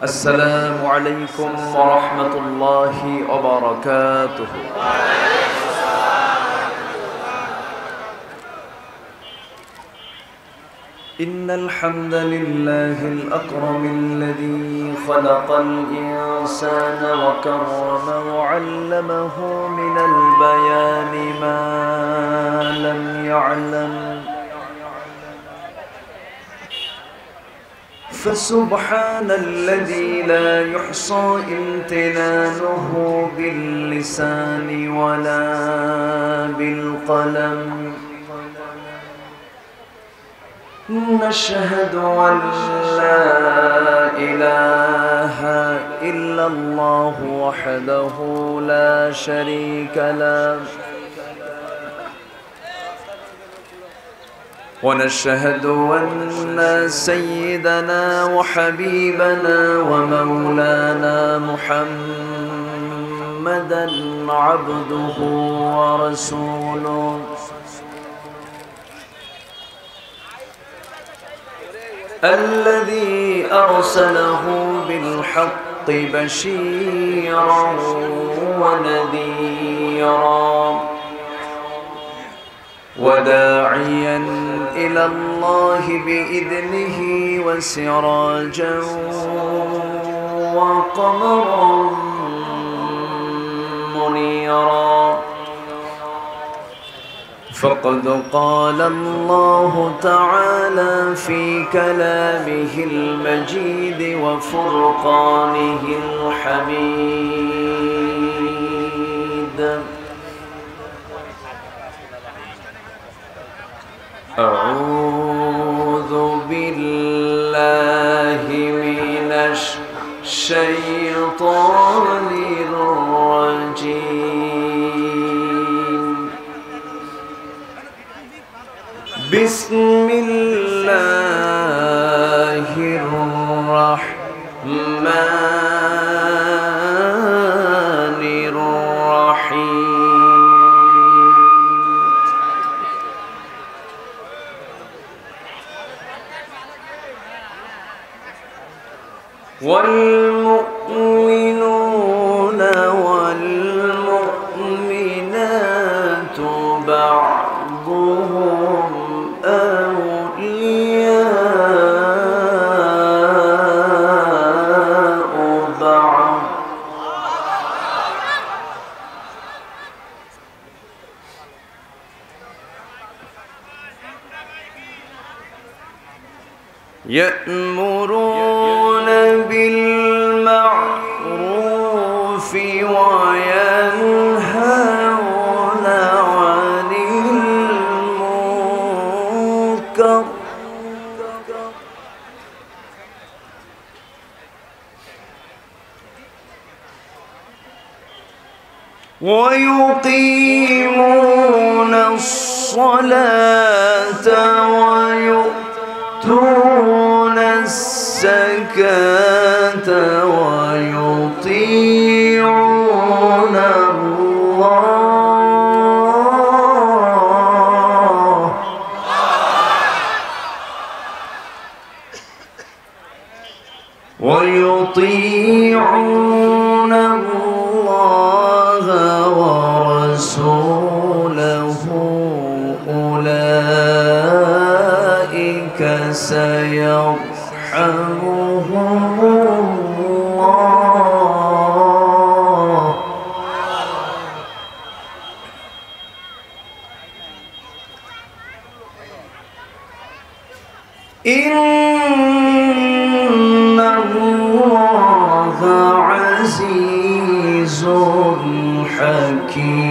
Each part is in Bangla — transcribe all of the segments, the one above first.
السلام عليكم ورحمة الله وبركاته. إن الحمد لله الأكرم الذي خلق الإنسان وكرم وعلمه من البيان ما لم يعلم، فسبحان الذي لا يحصى امتنانه باللسان ولا بالقلم. نشهد أن لا إله إلا الله وحده لا شريك له، ونشهد أن سيدنا وحبيبنا ومولانا محمدًا عبده ورسوله، الذي أرسله بالحق بشيرا ونذيرا وداعيا إلى الله بإذنه وسراجا وقمرا منيرا. فقد قال الله تعالى في كلامه المجيد وفرقانه الحميد: أعوذ بالله من الشيطان الرجيم. بسم الله الرحمن الرحيم. والمؤمنون والمؤمنات بعضهم أولياء بعض، يأمرون بالمعروف وينهون عن المنكر ويقيمون الصلاة ويؤتون الزكاة ويطيعون الله ورسوله، أولئك سيرحمهم الله. إن الله عزيز حكيم.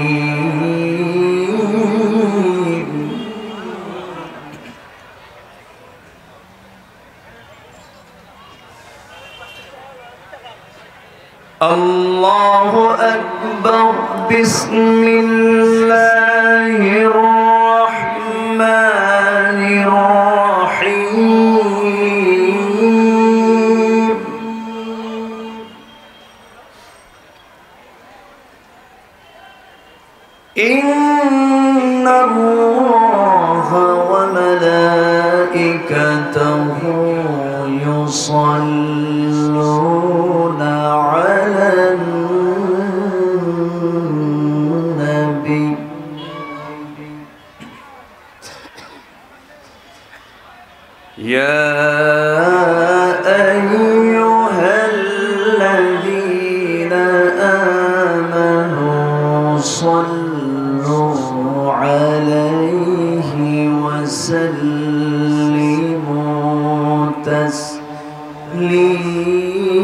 الله أكبر. بسم الله الرحمن الرحيم. إن الله وملائكته يصلون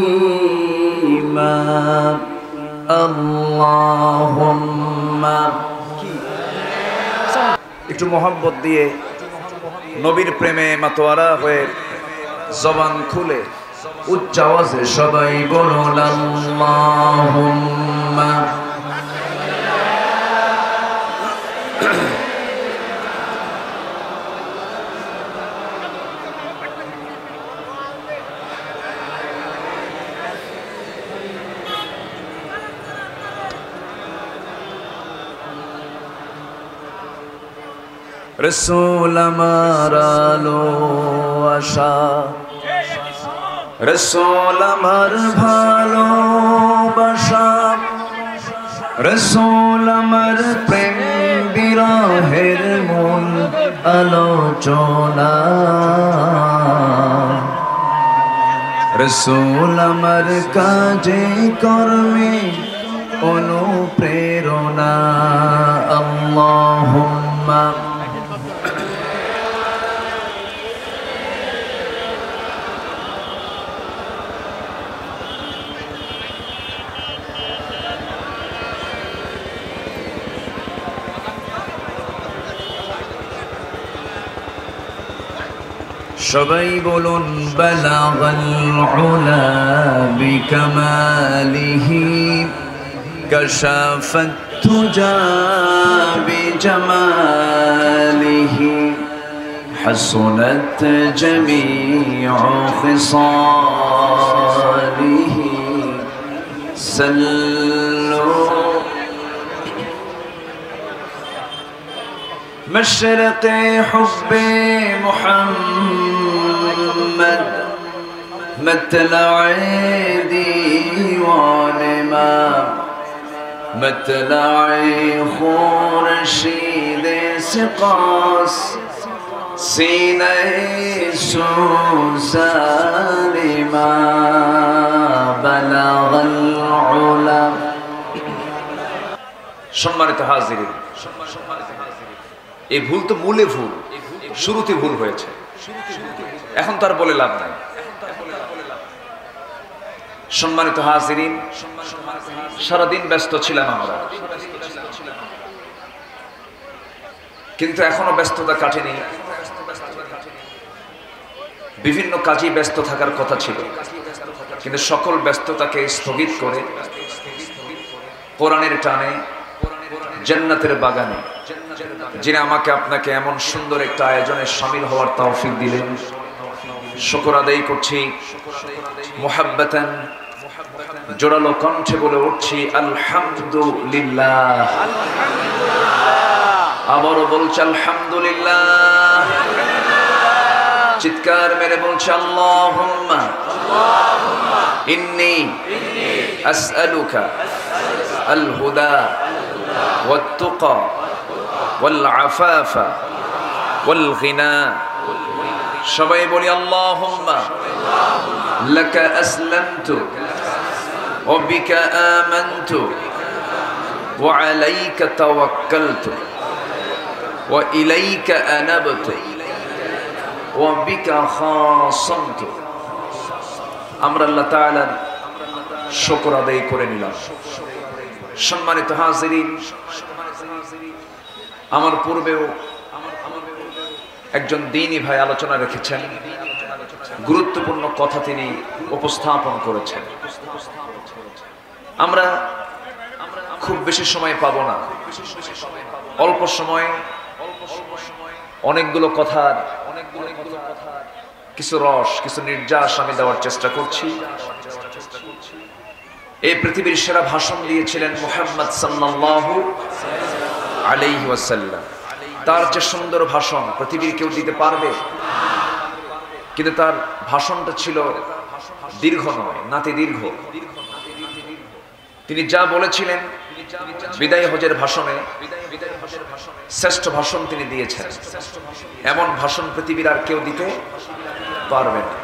تسليما اللهم একটু মোহাম্মত দিয়ে নবীর প্রেমে মাতোয়ারা হয়ে জবান খুলে উচ্চ আওয়াজে সবাই বলুন আল্লাহুম্মা রসূল আমার আলো আশা রসূল আমার ভালোবাসা রসূল আমার প্রেম বিরহের মূল আলোচনা রসূল আমার কাজে কর্মে অনুপ্রেরণা আল্লাহুম্মা সবাই বলুন বালাগাল উলা বিকামালিহি কাশাফাত তুজা বিজামালিহি হাসুনাত জামিউ খিসালিহি সাল্লু مشرق حب محمد مطلع ديوان ما مطلع خورشید سقاس سینہ سوزان ما بلغ العلا সম্মানিত হাজিরিন, এই ভুল তো মূলে ভুল, শুরুতে ভুল হয়েছে, এখন তার বলে লাভ নাই। সম্মানিত হাজিরিন, সারাদিন ব্যস্ত ছিলাম আমরা, কিন্তু এখনো ব্যস্ততা কাটেনি। বিভিন্ন কাজে ব্যস্ত থাকার কথা ছিল, কিন্তু সকল ব্যস্ততাকে স্থগিত করে কোরআনের টানে জান্নাতের বাগানে যিনি আমাকে আপনাকে এমন সুন্দর একটা আয়োজনে শামিল হওয়ার তৌফিক দিলেন, শুকর আদায় করছি। মুহাব্বাতান জোরালো কণ্ঠে বলে উঠছি আলহামদুলিল্লাহ। আবারও বলছি আলহামদুলিল্লাহ। চিৎকার মেরে বলছি আল্লাহুম্মা ইন্নী আসআলুকা আল হুদা والتقى والعفاف والغنى সবাই বলি আল্লাহুম্মা লাকা আসলামতু ওয়া বিকা আমানতু ওয়া আলাইকা তাওয়াক্কালতু ওয়া ইলাইকা আনাবতু ওয়া বিকা খাসামতু। আমরা আল্লাহ তাআলার শুকর আদায় করে নিলাম। সম্মানিত হাজিরিন, আমার পূর্বেও একজন দ্বীনী ভাই আলোচনা রেখেছেন, গুরুত্বপূর্ণ কথা তিনি উপস্থাপন করেছেন। আমরা খুব বেশি সময় পাবো না, অল্প সময় অনেকগুলো কথার কিছু রস, কিছু নির্যাস আমি দেওয়ার চেষ্টা করছি। এই পৃথিবীর সেরা ভাষণ দিয়েছিলেন মুহাম্মদ সাল্লাল্লাহু আলাইহি ওয়াসাল্লাম। তার যে সুন্দর ভাষণ পৃথিবীর কেউ দিতে পারবে, কিন্তু তার ভাষণটা ছিল দীর্ঘ নয়, নাতি দীর্ঘ। তিনি যা বলেছিলেন বিদায় হজের ভাষণে, শ্রেষ্ঠ ভাষণ তিনি দিয়েছেন। এমন ভাষণ পৃথিবীর আর কেউ দিতে পারবে না।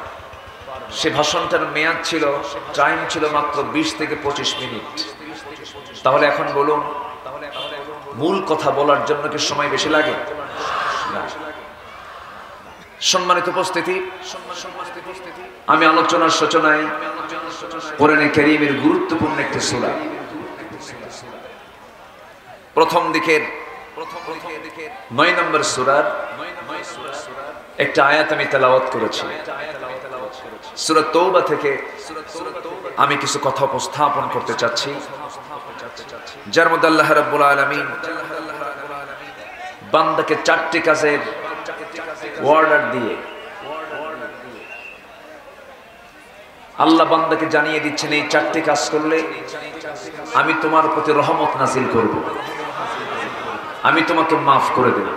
সে ভাষণটার মেয়াদ ছিল, টাইম ছিল মাত্র 20 থেকে 25 মিনিট। তাহলে এখন বলুন, মূল কথা বলার জন্য কি সময় বেশি লাগে? না। সম্মানিত উপস্থিতি, আমি আলোচনার সূচনায় কোরআনে কারীমের গুরুত্বপূর্ণ একটি সূরা প্রথম দিকের 9 নম্বর সূরার একটা আয়াত আমি তেলাওয়াত করেছি। সূরা তওবা থেকে আমি কিছু কথা উপস্থাপন করতে চাচ্ছি, যার মধ্যে আল্লাহ রাব্বুল আলামিন বান্দাকে 4টি কাজের অর্ডার দিয়ে আল্লাহ বান্দাকে জানিয়ে দিচ্ছেন, এই 4টি কাজ করলে আমি তোমার প্রতি রহমত নাযিল করব, আমি তোমাকে মাফ করে দেব।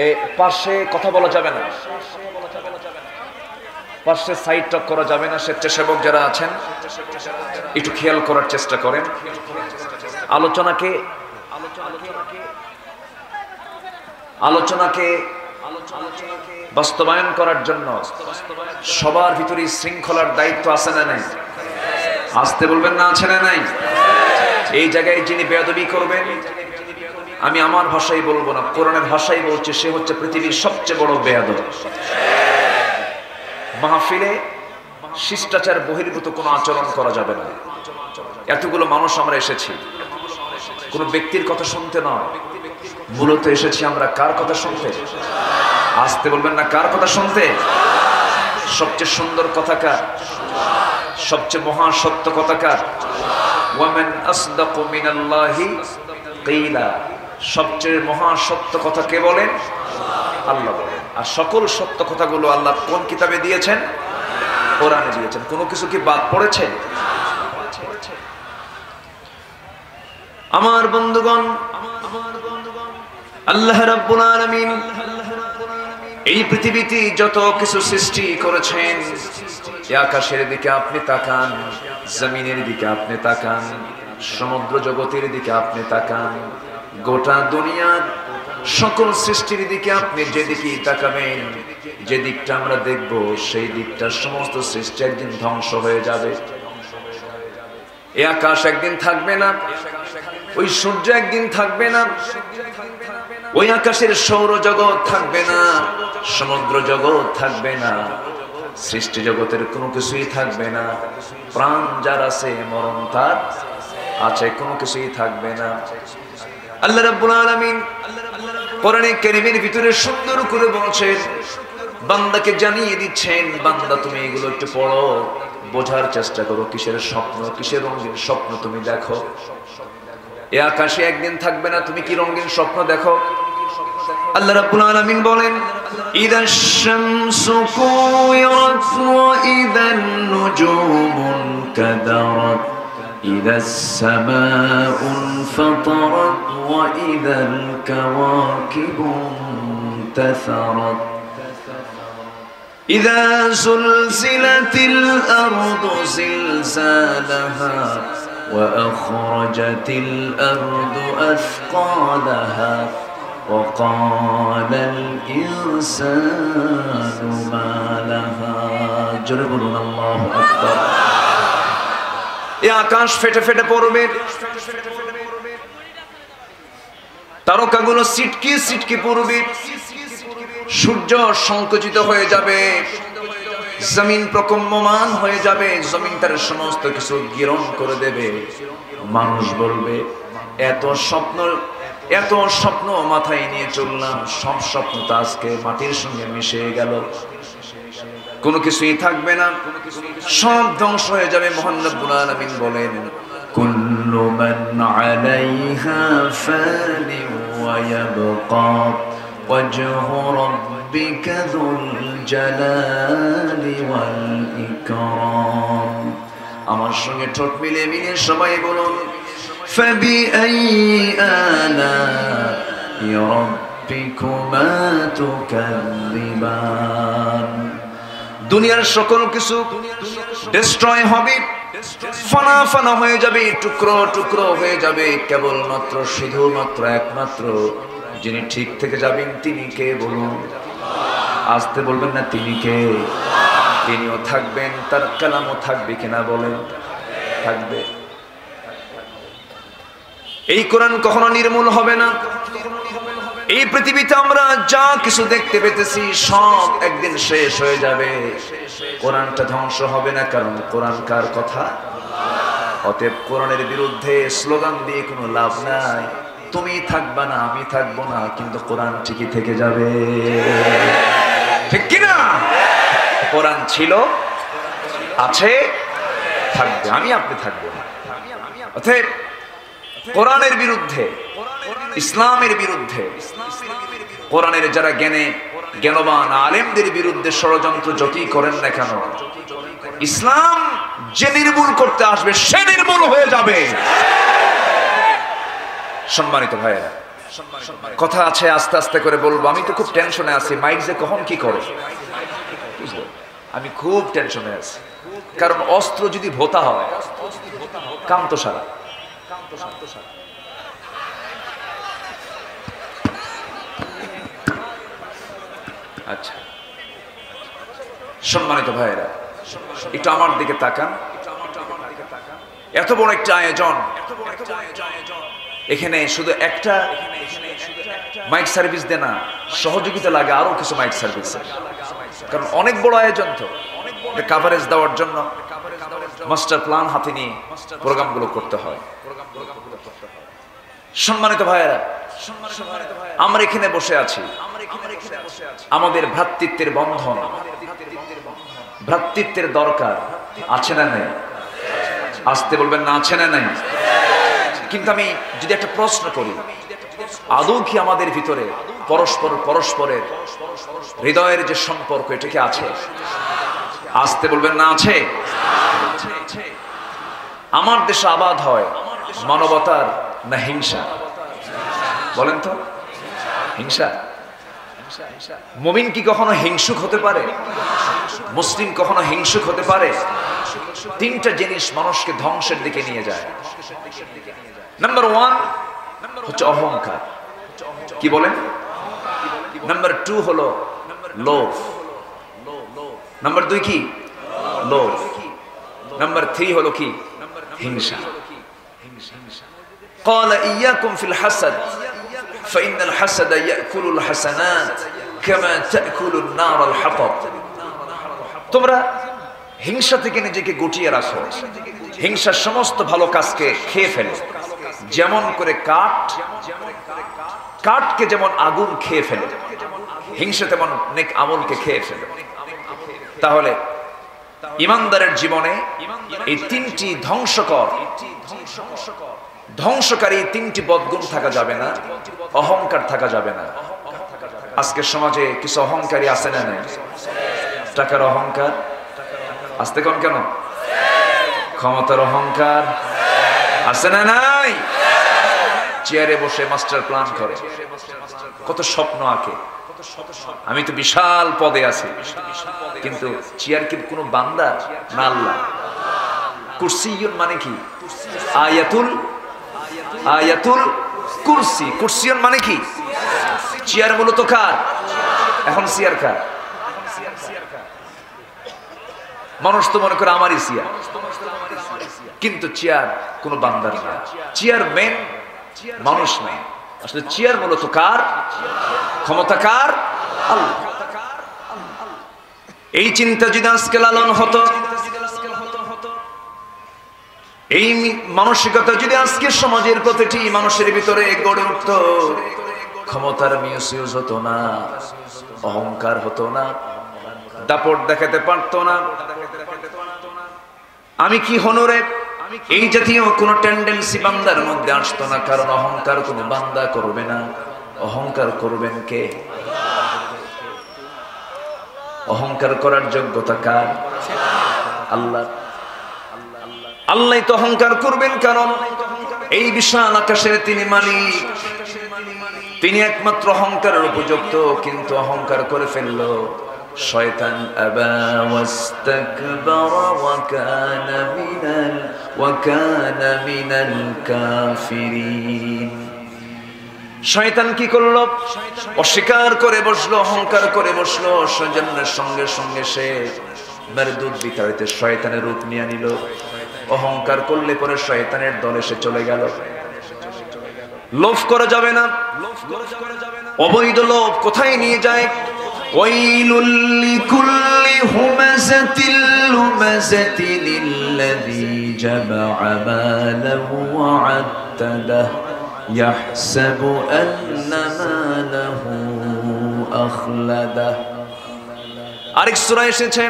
এই পাশে কথা বলা যাবে না, পাশে সাইড টক করা যাবে না। স্বেচ্ছাসেবক যারা আছেন একটু খেয়াল করার চেষ্টা করেন। আলোচনাকে বাস্তবায়ন করার জন্য সবার ভিতরে শৃঙ্খলার দায়িত্ব আছে না নাই? আসতে বলবেন না, আছে না নাই? এই জায়গায় যিনি বেয়াদবি করবেন, আমি আমার ভাষায় বলবো না, কোরআনের ভাষায় বলছি, সে হচ্ছে পৃথিবীর সবচেয়ে বড় বেয়াদব। মাহফিলে শিষ্টাচার বহির্ভূত কোনো আচরণ করা যাবে না। এতগুলো মানুষ আমরা এসেছি কোন ব্যক্তির কথা শুনতে নয়, মূলত এসেছি আমরা কার কথা শুনতে? আসতে বলবেন না, কার কথা শুনতে? সবচেয়ে সুন্দর কথা কার? সবচেয়ে মহান সত্য কথা কার? ওয়ামান আসদাকু মিনাল্লাহি কিলা। সবচেয়ে মহান সত্য কথা কে বলেন? আল্লাহ বলেন। আর সকল সত্য কথাগুলো আল্লাহ কোন কিতাবে দিয়েছেন? কোরআনে দিয়েছেন। কোনো কিছু কি বাদ পড়েছে? আমার বন্ধুগণ, আল্লাহ রাব্বুল আলামিন এই পৃথিবীতে যত কিছু সৃষ্টি করেছেন, আকাশের দিকে আপনি তাকান, জমিনের দিকে আপনি তাকান, সমুদ্র জগতের দিকে আপনি তাকান, গোটা দুনিয়ার সকল সৃষ্টির দিকে আপনি যেদিকে তাকাবেন, যে দিকটা আমরা দেখব, সেই দিকটা সমস্ত সৃষ্টি একদিন ধ্বংস হয়ে যাবে। এই আকাশ একদিন থাকবে না, ওই সূর্য একদিন থাকবে না, ওই আকাশের সৌরজগৎ থাকবে না, সমুদ্র জগৎ থাকবে না, সৃষ্টি জগতের কোনো কিছুই থাকবে না। প্রাণ যার আছে, মরণ তার আছে, কোনো কিছুই থাকবে না। আল্লাহ রাব্বুল আলামিন কোরআনে কারীমের ভিতরে সুন্দর করে বলছেন, বান্দাকে জানিয়ে দিচ্ছেন, বান্দা তুমি এগুলো একটু পড়ো, বোঝার চেষ্টা করো, কিসের স্বপ্ন, কিসের রঙিন স্বপ্ন তুমি দেখো। এ আকাশে একদিন থাকবে না, তুমি কি রঙিন স্বপ্ন দেখো? আল্লাহ রাব্বুল আলামিন বলেন, ইদাশ শামসু কুওয়ারাত ওয়া ইদান নুজুমুন কাদারাত ইদাস সামাউ ফাতারাত ওয়া ইদাল কাওয়াকিবু তাসারাত ইযা সুলসিলাতিল আরদু জিলজালাহা وأخرجت الأرض أثقالها وقال الإنسان ما لها جربنا الله أكبر। এই আকাশ ফেটে ফেটে পড়বে, তারকাগুলো ছিটকে ছিটকে পড়বে, সূর্য সংকুচিত হয়ে যাবে, জমিন প্রকম্পমান হয়ে যাবে, জমিন তার সমস্ত কিছু গিরণ করে দেবে। মানুষ বলবে, এত স্বপ্ন মাথায় নিয়ে চললাম, সব স্বপ্ন তো আজকে মাটির সঙ্গে মিশে গেল, কোনো কিছুই থাকবে না, সব ধ্বংস হয়ে যাবে। মহান রব্বুল আলামিন বলেন, কুল্লু মান আলাইহা ফানি ওয়া ইয়াবকা ওয়াজহু রাব্বিকা যুল জালালি ওয়াল ইকরাম। আমার সঙ্গে ঠোঁট মিলে মিলে সবাই বলুন, ফাবিআইয়ি আলা'i রাব্বিকুমা তুকাযযিবান। দুনিয়ার সকল কিছু ডিস্ট্রয় হবে, ফানা ফানা হয়ে যাবে, টুকরো টুকরো হয়ে যাবে, কেবলমাত্র শুধুমাত্র একমাত্র যিনি ঠিক থেকে যাবেন তিনি কে বলুন? আসতে বলবেন না, তিনি কে? তিনিও থাকবেন, তার কালামও থাকবে কিনা বলেন? থাকবে। এই কোরআন কখনো নির্মূল হবে না, এই পৃথিবীতে আমরা যা কিছু দেখতে পেতেছি সব একদিন শেষ হয়ে যাবে, কোরআনটা ধ্বংস হবে না, কারণ কোরআন কার কথা। অতএব কোরআনের বিরুদ্ধে স্লোগান দিয়ে কোনো লাভ নাই। তুমি থাকবা না, আমি থাকবো না, কিন্তু কোরআন ঠিকই থেকে যাবে, ঠিক কিনা? কোরআন ছিল, আছে, থাকবে, আমি আপনি থাকবো না। অতএব কোরআনের বিরুদ্ধে, ইসলামের বিরুদ্ধে, কোরআনের যারা জ্ঞানবান আলেমদের বিরুদ্ধে ষড়যন্ত্র যতই করেন না কেন, ইসলাম যে নির্মূল করতে আসবে সে নির্মূল হয়ে যাবে। সম্মানিত ভাইয়েরা, কথা আছে, আস্তে আস্তে করে বলবো। আমি তো খুব টেনশনে আছি, মাইক যে কখন কি করে, আমি খুব টেনশনে আছি, কারণ অস্ত্র যদি ভোতা হয় কাম তো সারা। আচ্ছা, সম্মানিত ভাইয়েরা, একটু আমার দিকে তাকান। এত বড় একটা আয়োজন, এখানে শুধু একটা মাইক সার্ভিস দেয় না, সহযোগিতা লাগে আরো কিছু মাইক সার্ভিস, কারণ অনেক বড় আয়োজন তো, কাভারেজ দেওয়ার জন্য মাস্টার প্ল্যান হাতে নিয়ে প্রোগ্রামগুলো করতে হয়। সম্মানিত ভাইয়েরা, আমরা এখানে বসে আছি, আমাদের ভ্রাতৃত্বের বন্ধন, ভ্রাতৃত্বের দরকার আছে না নাই? আসতে বলবেন না, আছে না নাই? কিন্তু আমি যদি একটা প্রশ্ন করি, আদৌ কি আমাদের ভিতরে পরস্পরের হৃদয়ের যে সম্পর্ক, এটা কি আছে? আসতে বলবেন না, আছে? আমার দেশে আবাদ হয় মানবতার না হিংসা? বলেন তো, হিংসা? মুমিন কি কখনো হিংসুক হতে পারে? মুসলিম কখনো হিংসুক হতে পারে? তিনটা জিনিস মানুষকে ধ্বংসের দিকে নিয়ে যায়। নাম্বার 1 হচ্ছে অহংকার, কি বলেন? নাম্বার 2 হলো লোভ, নাম্বার 2 কি? লোভ। নাম্বার 3 হলো কি? হিংসা। قال إياكم في الحسد فإن الحسد يأكل الحسنات كما تأكل النار الحطب। তোমরা হিংসা থেকে নিজেকে গুটিয়ে রাখো, হিংসার সমস্ত ভালো কাজকে খেয়ে ফেলে, যেমন করে কাঠকে যেমন আগুন খেয়ে ফেলে, হিংসা তেমন নেক আমলকে খেয়ে ফেলে। তাহলে ইমানদারের জীবনে এই তিনটি ধ্বংসকারী তিনটি বদগুণ থাকা যাবে না, অহংকার থাকা যাবে না। আজকের সমাজে কিছু অহংকারী আছে না নাই? টাকার অহংকার, আসতে কোন কেন? ক্ষমতার অহংকার আছে না নাই? চেয়ারে বসে মাস্টার প্ল্যান করে, কত স্বপ্ন আঁকে, আমি তো বিশাল পদে আছি, কিন্তু চেয়ার কি কোনো বান্দা না আল্লাহ? কুরসিয়ুন মানে কি? আয়াতুল কুরসি। কুরসিয়ুন মানে কি? চেয়ার মূলত কার? এখন চেয়ার কার? মানুষ তো মনে করে আমারই চেয়ার, কিন্তু চেয়ার কোনো বান্দার না। চেয়ার মেন মানুষ না, আসলে চেয়ার মূলত কার? ক্ষমতা কার? আল্লাহ। এই চিন্তা যদি আজকে লালন হতো, এই মানসিকতা যদি আজকে সমাজের প্রতিটি মানুষের ভিতরে গড়ে উঠত, ক্ষমতার মিসইউজ হতো না, অহংকার হতো না, দাপট দেখাতে পারতো না, আমি কি হনুরে, এই জাতীয় কোন টেন্ডেন্সি বান্দার মধ্যে আসতো না। কারণ অহংকার কোনো বান্দা করবে না, অহংকার করবেন কে? অহংকার করার যোগ্যতা কার? আল্লাহ। আল্লাহ তো অহংকার করবেন, কারণ এই বিশাল আকাশের তিনি মালিক, তিনি একমাত্র অহংকারের উপযুক্ত। কিন্তু অহংকার করে ফেলল শয়তান, আবা ওয়াস্তাকবারা ওয়া কানা মিনাল কাফিরিন। শয়তান কি করলো? অস্বীকার করে বসলো, অহংকার করে বসলো। সেজন্যের সঙ্গে সঙ্গে সে মেরদুদ বিতাড়িতে শয়তানের রূপ নিয়ে নিল। অহংকার করলে পরে শয়তানের দলে সে চলে গেল। লোভ করা যাবে না, অবৈধ লোভ কোথায় নিয়ে যায়? ওয়াইলুল লিকুল্লি হুমাযাতিল লুমাযাতিন আল্লাযী জামা'a মালাহু ওয়া 'আদ্দাদাহু ইয়াহসাবু আন্না মালাহু আখলাদাহু। আরেক সূরায় এসেছে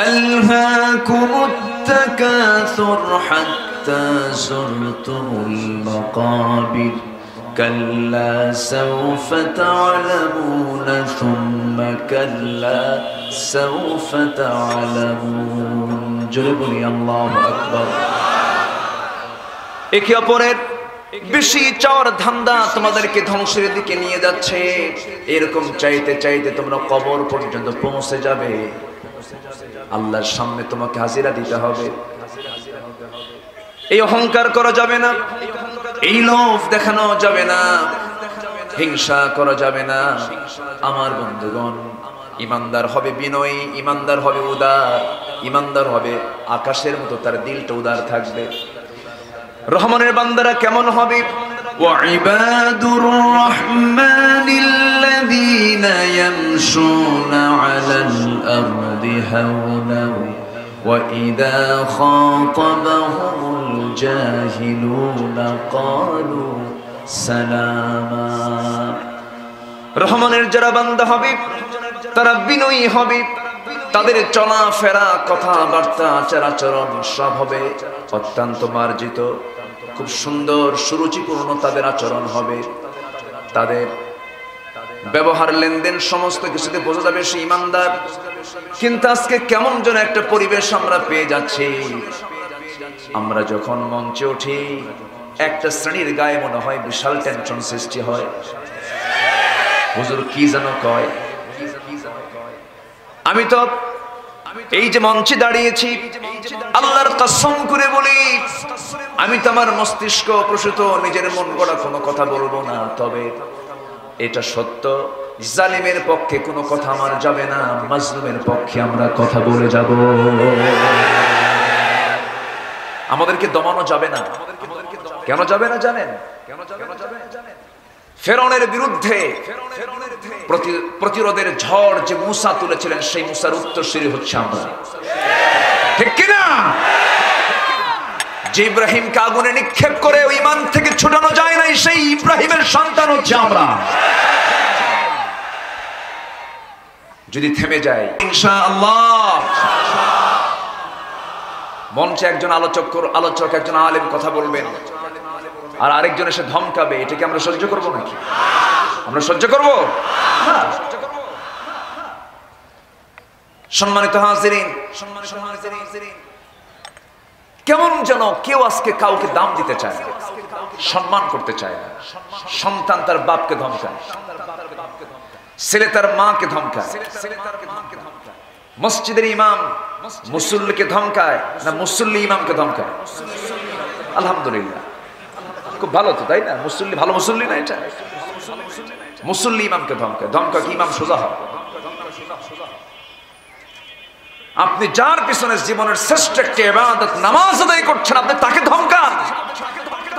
আলহাকুমুত তাকাসুর হাত্তা যুরতুমুল মাকাবির কাল্লা সাওফা তা'লামুনা সুম্মা কাল্লা সাওফা তা'লামুন। জোরে বলি আল্লাহু আকবার। একে অপরের বেশি চাওয়ার ধান্দা তোমাদেরকে ধ্বংসের দিকে নিয়ে যাচ্ছে। এরকম চাইতে চাইতে তোমরা কবর পর্যন্ত পৌঁছে যাবে। আল্লাহর সামনে তোমাকে হাজিরা দিতে হবে। এই অহংকার করা যাবে না, এই লোভ দেখানো যাবে না, হিংসা করা যাবে না। আমার বন্ধুগণ, ইমানদার হবে বিনয়ী, ইমানদার হবে উদার, ইমানদার হবে আকাশের মতো তার দিলটা উদার থাকবে। রহমানের বান্দারা কেমন হবে? ওয়াইবাদুর রাহমানিল্লাযীনা ইয়ামশুনা আলাল আরদি হাওনা ওয়া ইযা খাতাবাহুমুল জাহিলুনা ক্বালু সালামা। রহমানের যারা বান্দা হবে তারা বিনয়ী হবে, তাদের চলাফেরা, কথাবার্তা, আচার আচরণ সব হবে অত্যন্ত মার্জিত, খুব সুন্দর সুরুচিপূর্ণ তাদের আচরণ হবে। তাদের ব্যবহার, লেনদেন সমস্ত কিছুতে বোঝা যাবে সে ইমানদার। কিন্তু আজকে কেমন যেন একটা পরিবেশ আমরা পেয়ে যাচ্ছি। আমরা যখন মঞ্চে উঠি একটা শ্রেণীর গায়ে মনে হয় বিশাল টেনশন সৃষ্টি হয়। হুজুর কি যেন কয়। আমি তো এই যে মঞ্চে দাঁড়িয়েছি, আল্লাহর কসম করে বলি, আমি তো আমার মস্তিষ্ক প্রসূত নিজের মন গড়া কোনো কথা বলবো না। তবে এটা সত্য, জালিমের পক্ষে কোনো কথা আমার যাবে না, মাজলুমের পক্ষে আমরা কথা বলে যাব। আমাদেরকে দমানো যাবে না। কেন যাবে না জানেন? ফেরাউনের বিরুদ্ধে প্রতিরোধের ঝড় যে মুসা তুলেছিলেন, সেই মুসার উত্তরসূরি হচ্ছে আমরা, ঠিক কিনা? যে ইব্রাহিমকে আগুনে নিক্ষেপ করে ওই ইমান থেকে ছুটানো যায় নাই, সেই ইব্রাহিমের সন্তান হচ্ছে আমরা। যদি থেমে যায় ইনশাআল্লাহ, মঞ্চে একজন আলোচক একজন আলেম কথা বলবেন আর আরেকজন এসে ধমকাবে, এটাকে আমরা সহ্য করব নাকি? আমরা সহ্য করব না। সম্মানিত হাজিরিন, কেমন যেন কেউ আজকে কাউকে দাম দিতে চায় না, সম্মান করতে চায় না। সন্তান তার বাপকে ধমকায়, ছেলে তার মাকে ধমকায়, মসজিদের ইমাম মুসল্লিকে ধমকায় না মুসল্লি ইমামকে ধমকায়? আলহামদুলিল্লাহ, খুব ভালো তো, তাই না? মুসল্লি ভালো মুসল্লি না, এটা মুসল্লি ইমামকে ধমকায়। ধমকা কি ইমাম সোজা হয়? আপনি যার পিছনে জীবনের শ্রেষ্ঠ একটি ইবাদত নামাজ আদায় করছেন, আপনি তাকে ধমকান।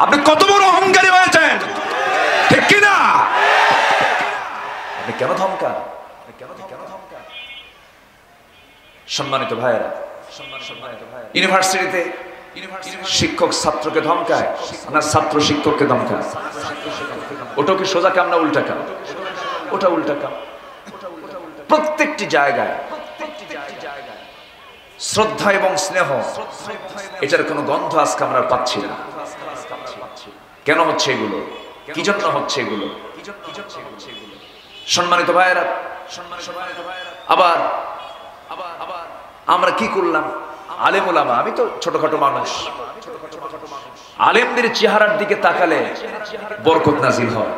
আপনি কত বড় অহংকারী হয়েছেন, ঠিক কি না? আপনি কেন ধমকান? সম্মানিত ভাইয়েরা, ইউনিভার্সিটিতে শিক্ষক ছাত্রকে ধমকায় না ছাত্র শিক্ষককে ধমকায়? ওটা কি সোজা কাম না উল্টা কাম? ওটা উল্টা কাম। প্রত্যেকটি জায়গায় শ্রদ্ধা এবং স্নেহ, এটার কোনো গন্ধ আজকে আমরা পাচ্ছি না। কেন হচ্ছে এগুলো? কি জন্য হচ্ছে এগুলো? সম্মানিত ভাইয়েরা, আবার আমরা কি করলাম? আলেম ওলামা, আমি তো ছোটখাটো মানুষ, আলেমদের চেহারার দিকে তাকালে বরকত নাজিল হয়।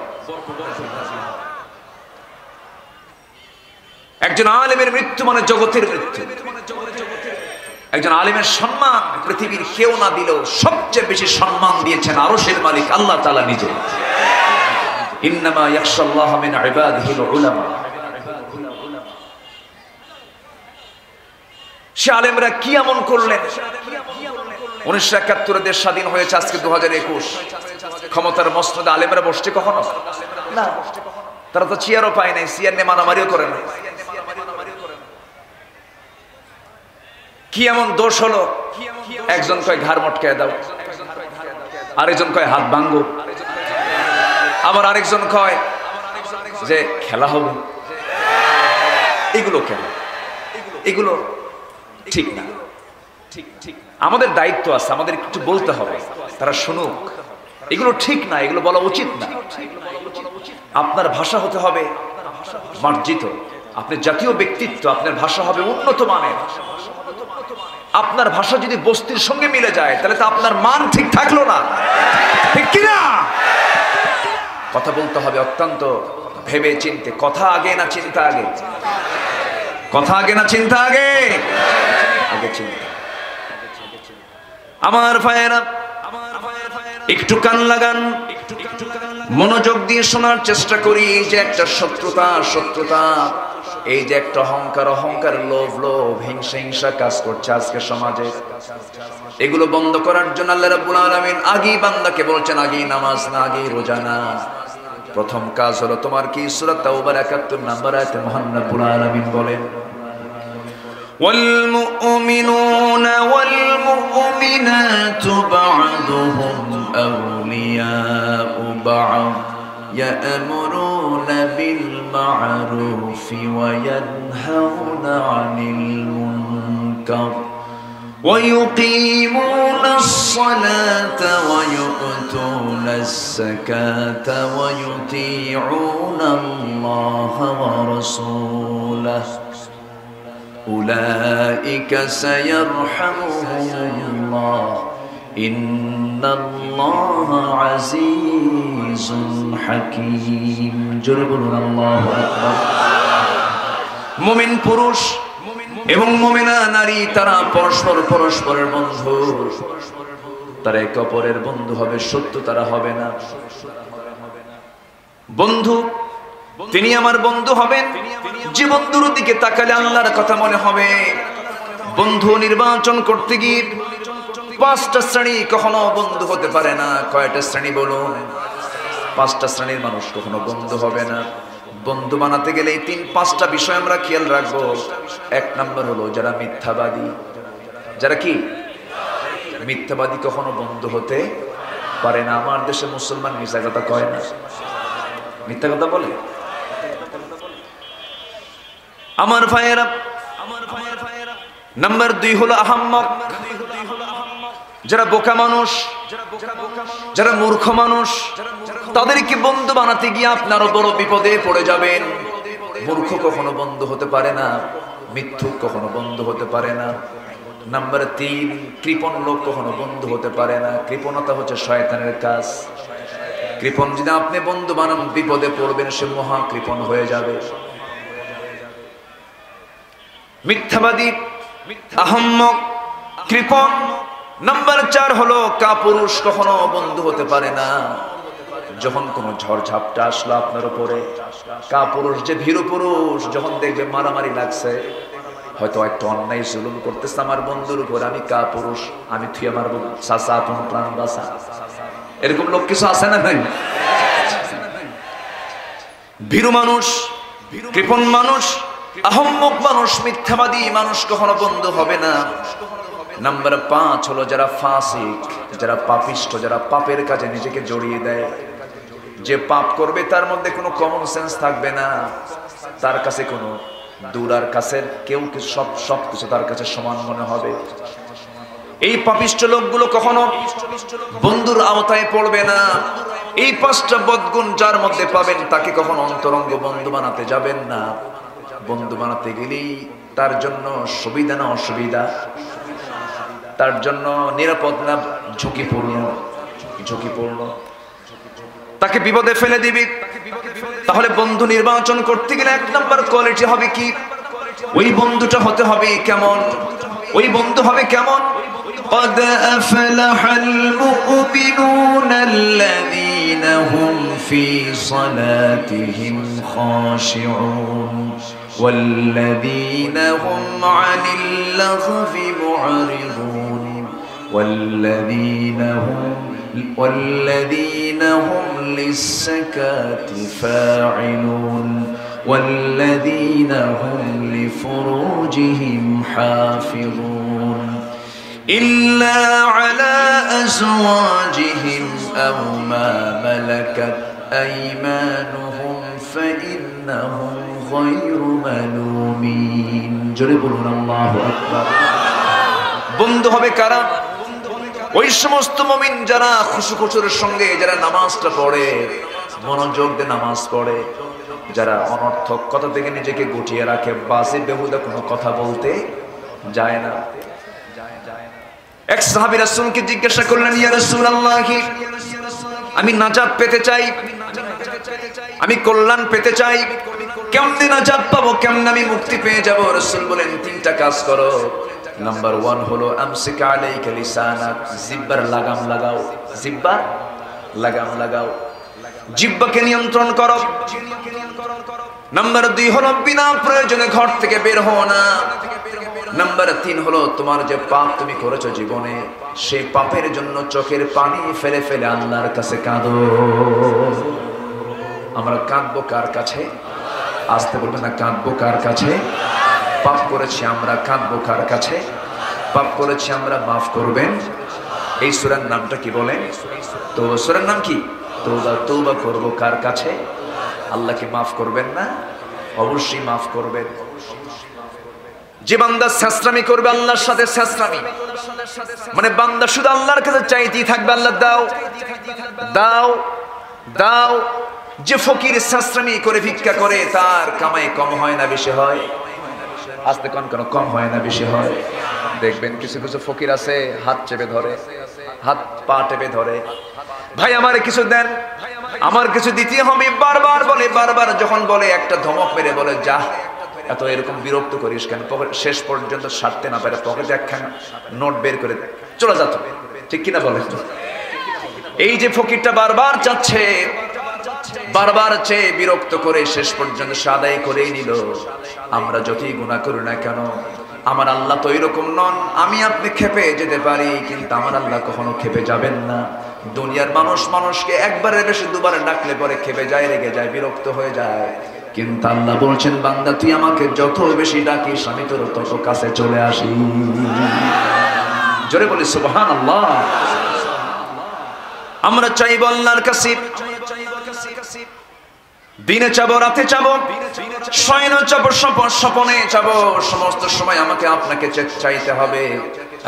একজন আলেমের মৃত্যু মানে জগতের মৃত্যু। একজন আলেমের সম্মান পৃথিবীর কেউ না দিলেও সবচেয়ে বেশি সম্মান দিয়েছেন আরশের মালিক আল্লাহ তাআলা নিজে। ইন্নামা ইয়াখশাল্লাহ মিন ইবাদিহিল উলামা। সে আলেমরা কি এমন করলেন? 1971 দেশ স্বাধীন হয়েছে, আজকে 2021। ক্ষমতার মসনদে আলেমরা বসছে কখনো? না, তারা তো চেয়ারও পায় নাই, চেয়ার নিয়ে মারামারিও করে না। কি এমন দোষ হলো? একজন কয় ঘাড় মটকায় দাও, আরেকজন কয় হাত ভাঙ্গো, আবার আরেকজন কয় যে খেলা হবে। এগুলো কেন? এগুলো ঠিক না। আমাদের দায়িত্ব আছে, আমাদের একটু বলতে হবে, তারা শুনুক। এগুলো ঠিক না, এগুলো বলা উচিত না। আপনার ভাষা হতে হবে মার্জিত, আপনি জাতীয় ব্যক্তিত্ব, আপনার ভাষা হবে উন্নত মানের। আপনার ভাষা যদি বস্তির সঙ্গে মিলে যায় তাহলে তো আপনার মান ঠিক থাকলো না, ঠিক কিনা? কথা বলতে হবে অত্যন্ত ভেবে চিন্তে। কথা আগে না চিন্তা আগে? কথা আগে না চিন্তা আগে? আগে চিন্তা। আমার ভাইয়েরা, একটু কান লাগান, মনোযোগ দিয়ে শোনার চেষ্টা করি। যে একটা শত্রুতা, এই যে একটা অহংকার, লোভ, হিংসা কাজ করছে আজকে সমাজে, এগুলো বন্ধ করার জন্য আল্লাহ রাব্বুল আলামিন আগেই বান্দাকে বলছেন, আগেই নামাজ না, আগেই রোজা না। প্রথম কাজ হলো তোমার কি? সূরা তাওবার ৭১ নম্বর আয়াতে মহান রাব্বুল আলামিন বলেন, والمؤمنون والمؤمنات بعضهم أولياء بعض يأمرون بالمعروف وينهون عن المنكر ويقيمون الصلاة ويؤتون الزكاة ويطيعون الله ورسوله أولئك سيرحمهم الله إن الله عزيز حكيم جربنا الله أكبر মুমিন পুরুষ এবং মুমিনা নারী তারা পরস্পরের বন্ধু, তারা একে অপরের বন্ধু হবে, শত্রু তারা হবে না। বন্ধু, তিনি আমার বন্ধু হবেন যে বন্ধুর দিকে তাকালে আল্লাহর কথা মনে হবে। বন্ধু নির্বাচন করতে গিয়ে 5টা শ্রেণী কখনো বন্ধু হতে পারে না। কয়টা শ্রেণী বলুন? 5টা শ্রেণীর মানুষ কখনো বন্ধু হবে না। বন্ধু বানাতে গেলে এই 5টা বিষয় আমরা খেয়াল রাখবো। 1 নম্বর হলো যারা মিথ্যাবাদী। যারা কি মিথ্যাবাদী কখনো বন্ধু হতে পারে না। আমার দেশে মুসলমান মিথ্যা কথা কয় না, মিথ্যা কথা বলে। আমার ভাইয়েরা, নাম্বার 2 হলো আহাম্মক। যারা বোকা মানুষ, যারা মূর্খ মানুষ, তাদেরকে বন্ধু বানাতে গিয়ে আপনারও বড় বিপদে পড়ে যাবেন। মূর্খ কখনো বন্ধু হতে পারে না, মিথ্যুক কখনো বন্ধু হতে পারে না। নাম্বার 3, কৃপণ লোক কখনো বন্ধু হতে পারে না। কৃপণতা হচ্ছে শয়তানের কাজ। কৃপণ যদি আপনি বন্ধু বানান, বিপদে পড়বেন, সে মহা কৃপণ হয়ে যাবে। মিথ্যাবাদী, আহম্মক, কৃপণ। নাম্বার 4 হলো কাপুরুষ, কখনো বন্ধু হতে পারে না। যখন কোনো ঝড় ঝাপটা আসলো আপনার উপরে, কাপুরুষ যে ভীরু পুরুষ, যখন দেখবে মারামারি লাগছে, হয়তো একটা অন্যায় জুলুম করতেছে আমার বন্ধুর উপর, আমি কাপুরুষ, আমি থুয়ে মারবো, চাচা আপন প্রাণ বাঁচা। এরকম লোক কিছু আছে না? নাই? ভীরু মানুষ, কৃপণ মানুষ, আহম্মক মানুষ, মিথ্যাবাদী মানুষ কখনো বন্ধু হবে না। নাম্বার 5 হলো যারা ফাসিক, যারা পাপিষ্ঠ, যারা পাপের কাজে নিজেকে জড়িয়ে দেয়। যে পাপ করবে তার মধ্যে কোনো কমন সেন্স থাকবে না, তার কাছে কোনো দূর আর কাছের কেউ সব কিছু তার কাছে সমান মনে হবে। এই পাপিষ্ঠ লোকগুলো কখনো বন্ধুর আওতায় পড়বে না। এই 5টা বদগুণ যার মধ্যে পাবেন, তাকে কখনো অন্তরঙ্গ বন্ধু বানাতে যাবেন না। বন্ধু বানাতে গেলেই তার জন্য সুবিধা না অসুবিধা, তার জন্য নিরাপদ না ঝুঁকিপূর্ণ, তাকে বিপদে ফেলে দিবি। তাহলে বন্ধু নির্বাচন করতে গেলে 1 নম্বর কোয়ালিটি হবে কি? ওই বন্ধুটা হতে হবে কেমন? ওই বন্ধু হবে কেমন? قد أفلح المؤمنون الذين هم في صلاتهم خاشعون والذين هم عن اللغو معرضون والذين هم والذين هم للزكاة فاعلون والذين هم لفروجهم حافظون إلا على أزواجهم أو ما ملكت أيمانهم فإنهم غير ملومين جربون الله أكبر বন্ধু হবে কারা? ওই সমস্ত মুমিন যারা খুশুখুচুর সঙ্গে যারা নামাজটা পড়ে, মনোযোগ দিয়ে নামাজ পড়ে, যারা অনর্থক কথা থেকে নিজেকে গুটিয়ে রাখে, বাজে বেহুদা কোনো কথা বলতে যায় না। এক সাহাবী রাসূলকে জিজ্ঞাসা করলেন, ইয়া রাসূলুল্লাহ, আমি নাজাত পেতে চাই, আমি কল্যাণ পেতে চাই, কেমনে নাজাত পাবো, কেমনে আমি মুক্তি পেয়ে যাব? রাসূল বলেন, তিনটা কাজ করো। নাম্বার 1 হলো আমসিক আলাইকা লিসানাক, জিহ্বার লাগাম লাগাও, জিহ্বার লাগাম লাগাও, জিহ্বাকে নিয়ন্ত্রণ করো। নাম্বার 2 হলো বিনা প্রয়োজনে ঘর থেকে বের হও না। নাম্বার 3 হলো তোমার যে পাপ তুমি করেছো জীবনে, সেই পাপের জন্য চোখের পানি ফেলে ফেলে আল্লাহর কাছে কাঁদো। আমরা কাঁদবো কার কাছে? আসতে বলবে না, কাঁদবো কার কাছে? পাপ করেছি আমরা, কাঁদবো কার কাছে? পাপ করেছি আমরা, মাফ করবেন। এই সূরার নামটা কি বলেন? তো সূরার নাম কি? তওবা। তওবা করবো কার কাছে? আল্লাহকে মাফ করবেন না? অবশ্যই মাফ করবেন। যে বান্দা ছেঁচড়ামি করবে আল্লাহর সাথে, ছেঁচড়ামি মানে বান্দা শুধু আল্লাহর কাছে চাইতেই থাকবে, আল্লাহ দাও দাও দাও। যে ফকির ছেঁচড়ামি করে ভিক্ষা করে, তার কামাই কম হয় না বেশি হয়? আস্তে কোন কোন কম হয় না বেশি হয়? দেখবেন কিছু কিছু ফকির আছে, হাত চেপে ধরে, হাত পা টেপে ধরে, ভাই আমার কিছু দেন, আমার কিছু দিতে হবে, বারবার বলে। বারবার যখন বলে, একটা ধমক মেরে বলে, যা এত এরকম বিরক্ত করিস কেন? শেষ পর্যন্ত ছাড়তে না পারে পকেটে একখান নোট বের করে চলে যেত, ঠিক কিনা বলেন? এই যে ফকিরটা বারবার চাচ্ছে, বারবার চেয়ে বিরক্ত করে শেষ পর্যন্ত আদায় করেই নিল। আমরা যতই গুনাহ করি না কেন, আমার আল্লাহ তো এরকম নন। আমি আপনি খেপে যেতে পারি, কিন্তু আমার আল্লাহ কখনো খেপে যাবেন না। দুনিয়ার মানুষ মানুষকে একবারের বেশি দুবারে ডাকলে পরে খেপে যায়, রেগে যায়, বিরক্ত হয়ে যায়। কিন্তু আল্লাহ বলছেন, বান্দা তুই আমাকে যত বেশি ডাকিস, আমি তোর তত কাছে চলে আসি। জোরে বলি সুবহানাল্লাহ। আমরা চাইব আল্লাহর কাছে, দিনে চাবো, রাতে চাবো, শয়নে চাবো, স্বপনে চাবো, সমস্ত সময় আমাকে আপনাকে চাইতে হবে।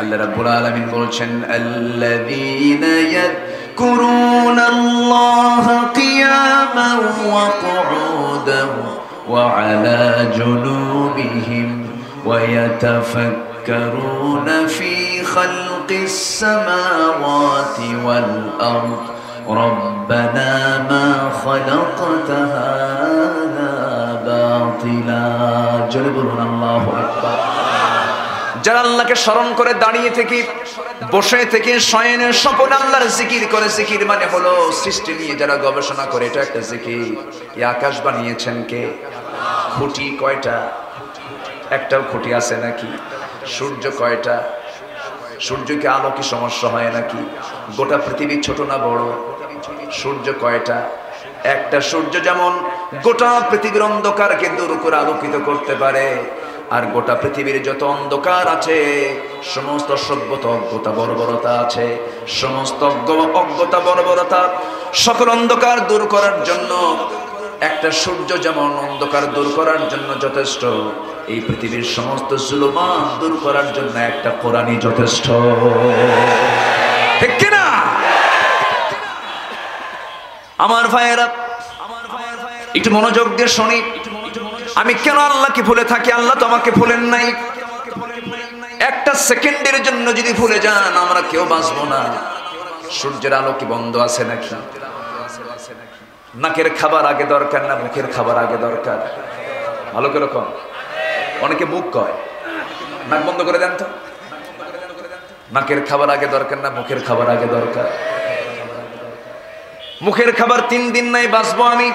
আল্লাহ রাব্বুল আলামিন বলছেন, আল্লাযীনা ইয়াযকুরুনাল্লাহা কিয়ামান ওয়া কুউদান ওয়া আলা জুনুবিহিম ওয়া ইয়াতাফাক্কারুনা ফী খালকিস সামাওয়াতি ওয়াল আরদ ربنا ما خلقت هذا باطلا جلبنا الله أكبر। যারা আল্লাহকে স্মরণ করে দাঁড়িয়ে থেকে, বসে থেকে, শয়নে স্বপনে আল্লাহর জিকির করে, জিকির মানে হলো সৃষ্টি নিয়ে যারা গবেষণা করে, এটা একটা জিকির। এই আকাশ বানিয়েছেন কে? খুঁটি কয়টা? একটাও খুঁটি আছে নাকি? সূর্য কয়টা? সূর্যকে আলো কি সমস্যা হয় নাকি? গোটা পৃথিবী ছোট না বড়? সূর্য কয়টা? একটা সূর্য যেমন গোটা পৃথিবীর অন্ধকারকে দূর করে আলোকিত করতে পারে, আর গোটা পৃথিবীর যত অন্ধকার আছে, সমস্ত সভ্যতা অজ্ঞতা বর্বরতা আছে, সমস্ত অজ্ঞতা বর্বরতা সকল অন্ধকার দূর করার জন্য একটা সূর্য যেমন অন্ধকার দূর করার জন্য যথেষ্ট, এই পৃথিবীর সমস্ত জুলুমাত দূর করার জন্য একটা কোরআনই যথেষ্ট। ঠিক কিনা? আমার ভাইয়েরা, একটু মনোযোগ দিয়ে শুনি। আমি কেন আল্লাহকে ভুলে থাকি? আল্লাহ তো আমাকে ভুলেন নাই। একটা সেকেন্ডের জন্য যদি ভুলে যান, আমরা কেউ বাঁচবো না। সূর্যের আলো কি বন্ধ আছে নাকি? নাকের খাবার আগে দরকার না মুখের খাবার আগে দরকার? ভালো করে কম। অনেকে মুখ কয়, নাক বন্ধ করে দেন তো। নাকের খাবার আগে দরকার না মুখের খাবার আগে দরকার? মুখের খাবার 3 দিন নাই বাঁচবো আমি,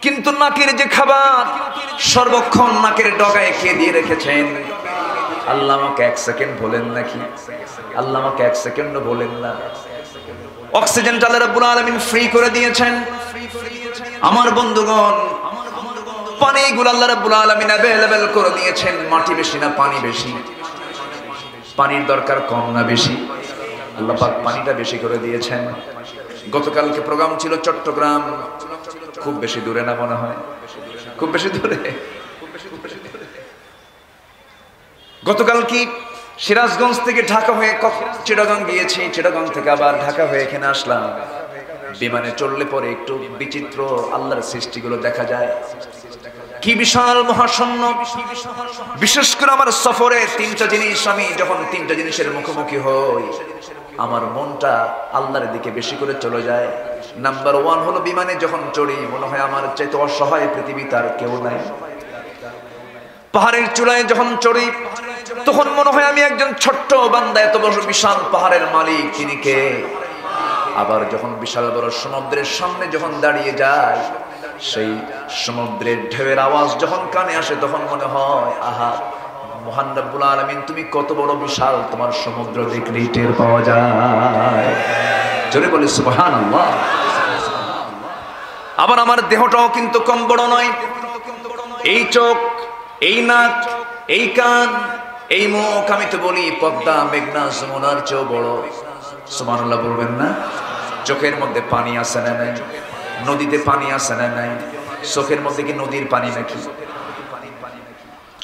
কিন্তু নাকের যে খাবার সর্বক্ষণ নাকের ডগায় কে দিয়ে রেখেছেন? আল্লাহ আমাকে 1 সেকেন্ড বলেন নাকি? আল্লাহ আমাকে 1 সেকেন্ডও বলেন না। অক্সিজেনটা আল্লাহ রাব্বুল আলামিন ফ্রি করে দিয়েছেন। আমার বন্ধুগণ, পানিগুলো আল্লাহ রাব্বুল আলামিন अवेलेबल করে দিয়েছেন। মাটি বেশি না পানি বেশি? পানির দরকার কম না বেশি? আল্লাহ পাক পানিটা বেশি করে দিয়েছেন। গতকালকে প্রোগ্রাম ছিল চট্টগ্রাম, খুব বেশি দূরে না মনে হয়? খুব বেশি দূরে? গতকাল কি সিরাজগঞ্জ থেকে ঢাকা হয়ে চিটাগাং গিয়েছি, চিটাগাং থেকে আবার ঢাকা হয়ে এখানে আসলাম। বিমানে চললে পরে একটু বিচিত্র আল্লাহর সৃষ্টিগুলো দেখা যায়, কি বিশাল মহাশূন্য। বিশেষ করে আমার সফরে তিনটা জিনিস, আমি যখন তিনটা জিনিসের মুখোমুখি হই আমার মনটা আল্লাহর দিকে বেশি করে চলে যায়। নাম্বার 1 হলো বিমানে যখন চড়ি মনে হয় আমার চাইতে অসহায় পৃথিবীতে আর কেউ নাই। পাহাড়ের চূড়ায় যখন চড়ি তখন মনে হয় আমি একজন ছোট্ট বান্দা, এত বড় বিশাল পাহাড়ের মালিক তিনি কে? আবার যখন বিশাল বড় সমুদ্রের সামনে যখন দাঁড়িয়ে যায়, সেই সমুদ্রের ঢেউয়ের আওয়াজ যখন কানে আসে তখন মনে হয় আহা মহান রব্বুল আলামিন তুমি কত বড় বিশাল, তোমার সমুদ্র দেখলেই টের পাওয়া যায়। জোরে বলি সুবহানাল্লাহ। আবার আমার দেহটাও কিন্তু কম বড় নয়। এই চোখ, এই নাক, এই কান, এই মুখ, আমি তো বলি পদ্মা মেঘনা যমুনার চেয়েও বড়। সুবহানাল্লাহ বলবেন না? চোখের মধ্যে পানি আছে না নাই? নদীতে পানি আছে না নাই? চোখের মধ্যে কি নদীর পানি নাকি?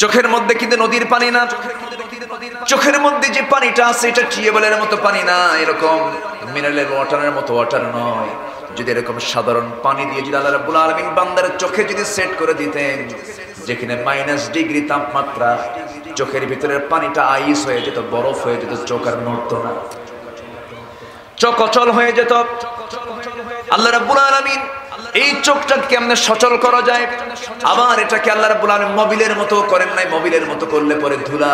চোখের মধ্যে কিন্তু নদীর পানি না। চোখের মধ্যে যে পানিটা আছে এটা টিউবওয়েলের মতো পানি না, এরকম মিনারেল ওয়াটারের মতো ওয়াটার নয়। যদি এরকম সাধারণ পানি দিয়ে যদি আল্লাহ রাব্বুল আলামিন বান্দার চোখে যদি সেট করে দিতেন, যেখানে -ডিগ্রি তাপমাত্রা, চোখের ভিতরের পানিটা আইস হয়ে যেত, বরফ হয়ে যেত, চোখ আর নড়তো না, চোখ অচল হয়ে যেত। আল্লাহ রাব্বুল আলামিন এই চোখটাকে কেমনে সচল করা যায়? আবার এটাকে আল্লাহ রাব্বুল আলামিন মোবিলের মতো করেন নাই। মোবিলের মতো করলে পরে ধুলা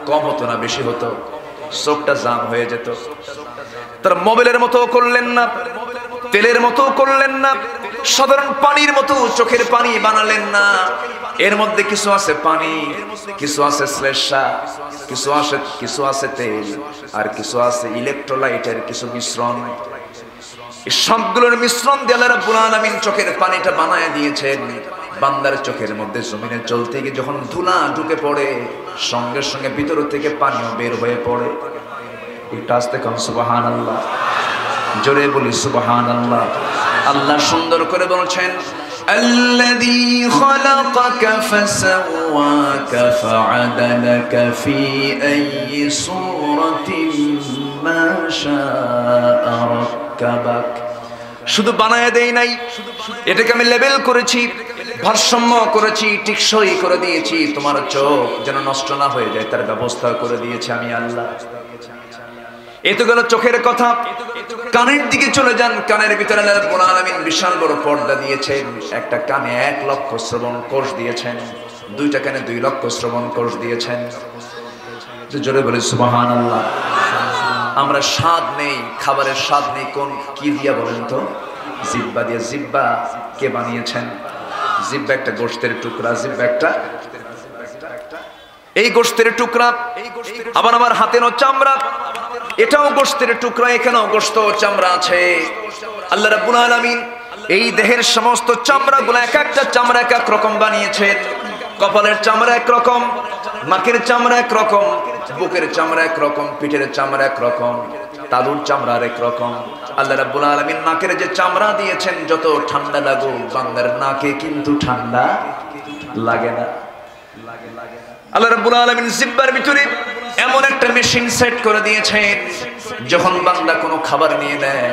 কম হতো না বেশি হতো, চোখটা জাম হয়ে যেত। তার মোবিলের মতো করলেন না, তেলের মতো করলেন না, সাধারণ পানির মতো চোখের পানি বানালেন না। এর মধ্যে কিছু আছে পানি, কিছু আছে শ্লেষ্মা, কিছু আছে তেল, আর কিছু আছে ইলেকট্রোলাইটের কিছু মিশ্রণ। এই সবগুলোর মিশ্রণ দিয়ে আল্লাহ রাব্বুল আলামিন চোখের পানিটা বানায় দিয়েছেন। বান্দার চোখের মধ্যে জমিনে চলতে গিয়ে যখন ধুলা ঢুকে পড়ে সঙ্গে সঙ্গে ভিতর থেকে পানিও বের হয়ে পড়ে। একটু আস্তে কোন সুবহানাল্লাহ, জোরে বলি সুবহানাল্লাহ। আল্লাহ সুন্দর করে বলছেন আল্লাযী খালাকাকা ফাসাওয়াকা ফাআদালাকা ফি আইয়ি সূরাতিন মা শাআ রাক্কাবাক। শুধু বানায় দেই নাই, এটাকে আমি লেভেল করেছি, ভারসাম্য করেছি, টিকসই করে দিয়েছি। তোমার চোখ যেন নষ্ট না হয়ে যায় তার ব্যবস্থা করে দিয়েছি আমি আল্লাহ। এত গেল চোখের কথা। কানের দিকে চলে যান, কানের ভিতরে আল্লাহ রাব্বুল আলামিন বিশাল বড় পর্দা দিয়েছেন। একটা কানে 1 লক্ষ শ্রবণ কোষ দিয়েছেন, দুইটা কানে 2 লক্ষ শ্রবণ কোষ দিয়েছেন। জোরে বলে সুবহানাল্লাহ। আমরা স্বাদ নেই, খাবারের স্বাদ নেই কোন কি দিয়া বলেন তো? জিহ্বা দিয়ে। জিহ্বা কে বানিয়েছেন? জিহ্বা একটা গোশতের টুকরা, জিহ্বা একটা এই গোশতের টুকরা। আবার আমার হাতেরও চামড়া, এটাও গোশতের টুকরা, এখানেও গোশত চামড়া আছে। আল্লাহ রাব্বুল আলামিন এই দেহের সমস্ত চামড়াগুলো এক একটা চামড়া এক এক রকম বানিয়েছেন। কপালের চামড়া এক রকম, নাকের চামড়া এক রকম, বুকের চামড়া এক রকম, পিঠের চামড়া এক রকম, তালুর চামড়া এক রকম। আল্লাহ রাব্বুল আলামিন নাকের যে চামড়া দিয়েছেন, যত ঠান্ডা লাগুক বান্দার নাকে কিন্তু ঠান্ডা লাগে না। আল্লাহ রাব্বুল আলামিন জিহ্বার ভিতরে এমন একটা মেশিন সেট করে দিয়েছেন, যখন বান্দা কোনো খাবার নিয়ে নেয়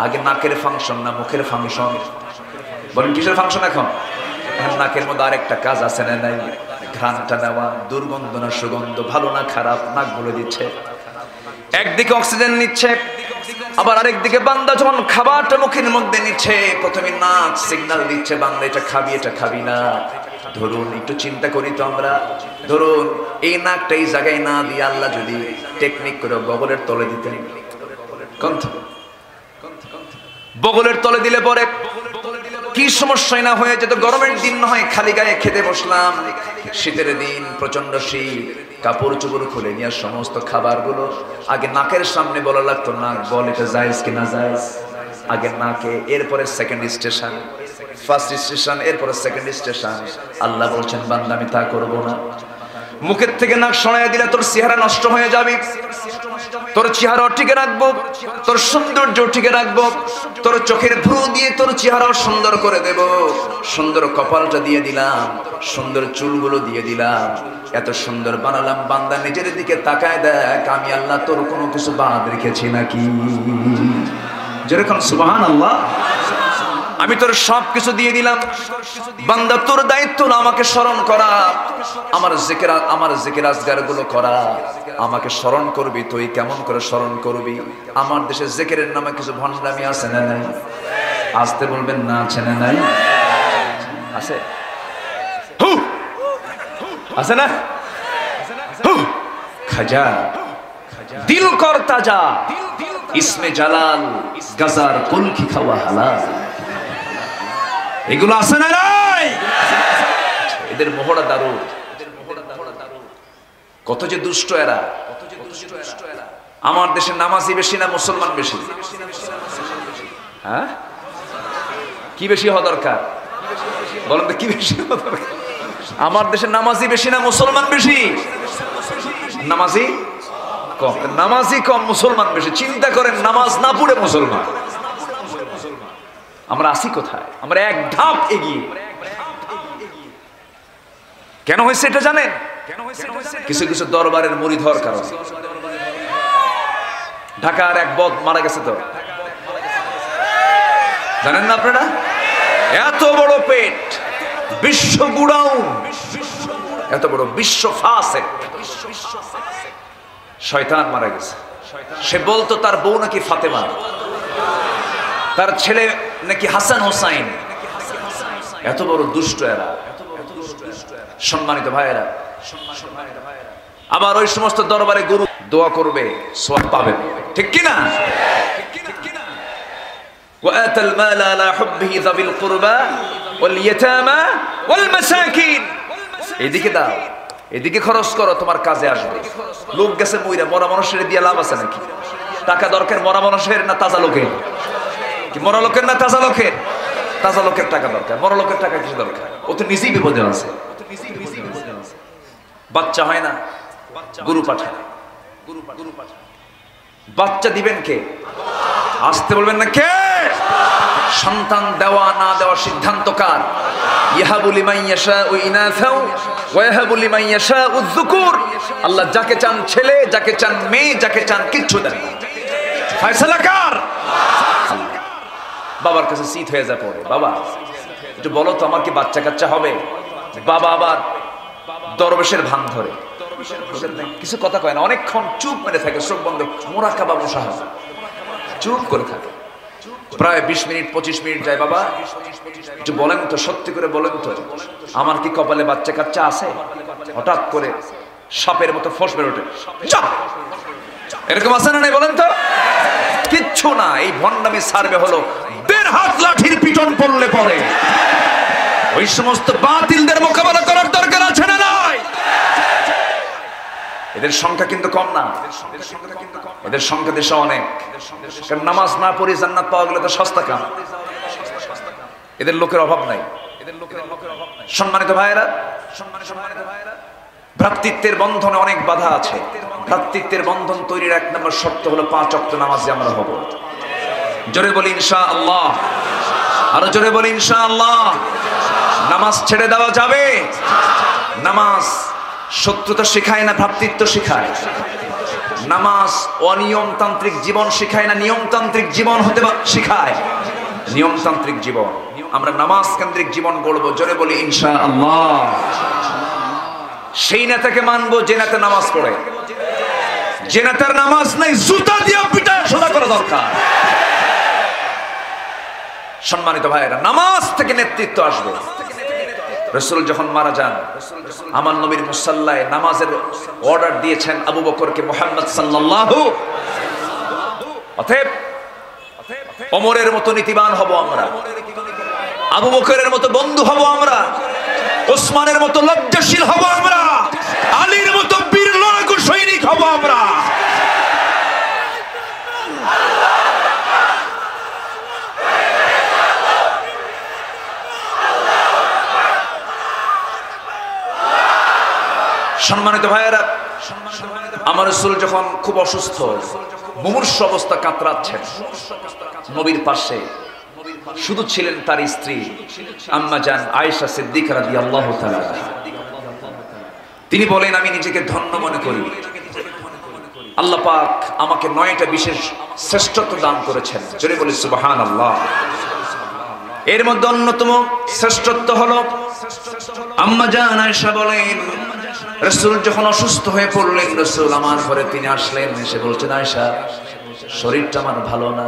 আগে নাকের ফাংশন না মুখের ফাংশন? বলেন কিসের ফাংশন? এখন নাকের মধ্যে আরেকটা কাজ আছে না নাই? ঘ্রাণটা নেওয়া, দুর্গন্ধ না সুগন্ধ, ভালো না খারাপ, নাক বলে দিচ্ছে। একদিকে অক্সিজেন নিচ্ছে, আবার আরেকদিকে বান্দা যখন খাবারটা মুখের মধ্যে নিচ্ছে, প্রথমে নাক সিগন্যাল দিচ্ছে বান্দা এটা খাবি এটা খাবি না। ধরুন একটু চিন্তা করি তো আমরা, ধরুন এই নাকটা এই জায়গায় না দিয়ে আল্লাহ যদি টেকনিক করে বগলের তলে দিতেন, বগলের তলে দিলে পরে কি সমস্যাই না হয়ে যেত। গরমের দিন না হয় খালি গায়ে খেতে বসলাম, শীতের দিন প্রচন্ড শীত, কাপড় চোপড় খুলে নিয়ে সমস্ত খাবারগুলো আগে নাকের সামনে বলা লাগতো, নাক বল এটা জায়েজ কিনা জায়েজ। আগে নাকে, এরপরে সেকেন্ড স্টেশন, ফার্স্ট স্টেশন, এরপরে সেকেন্ড স্টেশন। আল্লাহ বলছেন বান্দা আমি তা করবো না। মুখের থেকে নাক সরাইয়া দিলে তোর চেহারা নষ্ট হয়ে যাবে, তোর চেহারা টিকে রাখবো, তোর সৌন্দর্য টিকে রাখবো, তোর চোখের ভ্রু দিয়ে তোর চেহারা সুন্দর করে দেব, সুন্দর কপালটা দিয়ে দিলাম, সুন্দর চুলগুলো দিয়ে দিলাম, এত সুন্দর বানালাম। বান্দা নিজের দিকে তাকায় দেখ আমি আল্লাহ তোর কোনো কিছু বাদ রেখেছি নাকি? যেরকম সুবহানাল্লাহ। আমি তোর সব কিছু দিয়ে দিলাম, বান্দা তোর দায়িত্ব না আমাকে স্মরণ করা, আমার জিকির আজগার গুলো করা। আমাকে স্মরণ করবি, তুই কেমন করে স্মরণ করবি? আমার দেশে জিকিরের নামে কিছু ভণ্ডামি আছে না নাই? আসতে বলবেন না, আছে না নাই? আছে, আছে না? খাজা দিল কর তাজা, ইসমে জালাল গাজার কুলকি খাওয়া হালাল। এগুলো আছে না নাই? এদের মোহরা দারুণ। কত যে দুষ্ট এরা। আমার দেশে নামাজি বেশি না মুসলমান বেশি? হ্যাঁ, কি বেশি হওয়া দরকার বলেন তো? কি বেশি হওয়া দরকার? আমার দেশে নামাজি বেশি না মুসলমান বেশি? নামাজি কম, নামাজি কম, মুসলমান বেশি। চিন্তা করেন, নামাজ না পড়ে মুসলমান। আমরা আসি কোথায়? আমরা এক ধাপ এগিয়ে। কেন হয়েছে এটা জানেন? কিছু কিছু দরবারের মুরিদ হওয়ার কারণে। ঢাকার এক বদ মারা গেছে, তো জানেন না আপনারা? এত বড় পেট, বিশ্ব গুড়াউন, এত বড় বিশ্ব ফাসেক, শয়তান মারা গেছে। সে বলতো তার বউ নাকি ফাতেমা, তার ছেলে নাকি হাসান হোসাইন। এত বড় দুষ্ট এরা। সম্মানিত ভাইয়েরা, আবার ওই সমস্ত দরবারে গুরু দোয়া করবে, সওয়াব পাবেন, ঠিক কি না? ওয়াতাল মাল আলা হুববিহি যাবিল কুরবা ওয়াল ইয়াতামা ওয়াল মাসাকিন। এদিকে দাও, এদিকে খরচ করো, তোমার কাজে আসবে। লোক গেছে মইরা, মরা মানুষের দিয়ে লাভ আছে নাকি? টাকা দরকার মরা মানুষের না তাজা লোকের? কি মরা লোকের না তাজা লোকের? তাজা লোকের টাকা দরকার, মরা লোকের টাকা কিছু দরকার? ও তো নিজেই বিপদে আছে। বাচ্চা হয় না, গুরু পাঠায়। বাচ্চা দিবেন কে? আসতে বলবেন না কে? সন্তান দেওয়া না দেওয়া সিদ্ধান্ত কার? ইয়াহাবু লিমান ইয়াশাউ ইনাসা ওয়া ইয়াহাবু লিমান ইয়াশাউ যুকুর। আল্লাহ যাকে চান ছেলে, যাকে চান মেয়ে, যাকে চান কিচ্ছু দেন। ফয়সালা কার? বাবার কাছে সিট হয়ে যায় পড়ে, বাবা একটু বলো তো আমার কি বাচ্চা কাচ্চা হবে? বাবা আবার দরবেশের ভান ধরে, কিছু কথা কয় না, অনেকক্ষণ চুপ মেরে থাকে, চোখ বন্ধ, মুরাকাবা মুশাহাদা, চুপ করে থাকে। প্রায় 20 মিনিট 25 মিনিট যায়। বাবা একটু বলেন তো, সত্যি করে বলেন তো, আমার কি কপালে বাচ্চা কাচ্চা আছে? হঠাৎ করে সাপের মতো ফোঁস বের ওঠে, এরকম আছে না নাই বলেন তো? কিচ্ছু না। এই ভণ্ডামি সার্ভে হলো 1.5 হাত লাঠির পিটন পড়লে পরে। ওই সমস্ত বাতিলদের মোকাবেলা করার দরকার আছে না নাই? এদের সংখ্যা কিন্তু কম না, এদের সংখ্যা দেশে অনেক। কারণ নামাজ না পড়ে জান্নাত পাওয়া গেলে তো সস্তা কাম। এদের লোকের অভাব নাই। সম্মানিত ভাইয়েরা, ভ্রাতৃত্বের বন্ধনে অনেক বাধা আছে। ভ্রাতৃত্বের বন্ধন তৈরির 1 নম্বর শর্ত হলো 5 ওয়াক্ত নামাজে আমরা হব। জোরে বলি ইনশাআল্লাহ, আরো জোরে বলি ইনশাআল্লাহ। নামাজ ছেড়ে দেওয়া যাবে? নামাজ শত্রুতা শেখায় না, ভ্রাতৃত্ব শেখায়। নামাজ অনিয়মতান্ত্রিক জীবন শেখায় না, নিয়মতান্ত্রিক জীবন হতে শেখায়। নিয়মতান্ত্রিক জীবন। আমরা নামাজ কেন্দ্রিক জীবন গড়ব। জোরে বলি ইনশাআল্লাহ। সেই নেতাকে মানবো যে নেতা নামাজ পড়ে। যে নেতার নামাজ নাই, জুতা দিয়ে পিটায় সোজা করা দরকার। সম্মানিত ভাইয়েরা, নামাজ থেকে নেতৃত্ব আসবে। রাসূল যখন মারা যান, আমার নবীর মুসাল্লায় নামাজের অর্ডার দিয়েছেন আবু বকরকে, মুহাম্মদ সাল্লাল্লাহু। অতএব ওমরের মতো নীতিবান হব আমরা, আবু বকরের মতো বন্ধু হব আমরা, ওসমানের মতো লজ্জাশীল হব আমরা, আলীর মতো বীর সম্মানিত ভাইয়েরা, আমার রাসূল যখন খুব অসুস্থ, মুমূর্ষ অবস্থা কাতরাচ্ছেন, নবীর পাশে শুধু ছিলেন তার স্ত্রী আম্মা জান আয়েশা সিদ্দিকা রাদিয়াল্লাহু তাআলা। তিনি বলেন, আমি নিজেকে ধন্য মনে করি, আল্লাহ পাক আমাকে 9টা বিশেষ শ্রেষ্ঠত্ব দান করেছেন। জোরে বলি সুবহানাল্লাহ। এর মধ্যে অন্যতম শ্রেষ্ঠত্ব হলো, আম্মা জান আয়েশা বলেন, রাসূল যখন অসুস্থ হয়ে পড়লেন, রাসূল আমার ঘরে তিনি আসলেন, এসে বলছেন, আয়েশা শরীরটা আমার ভালো না,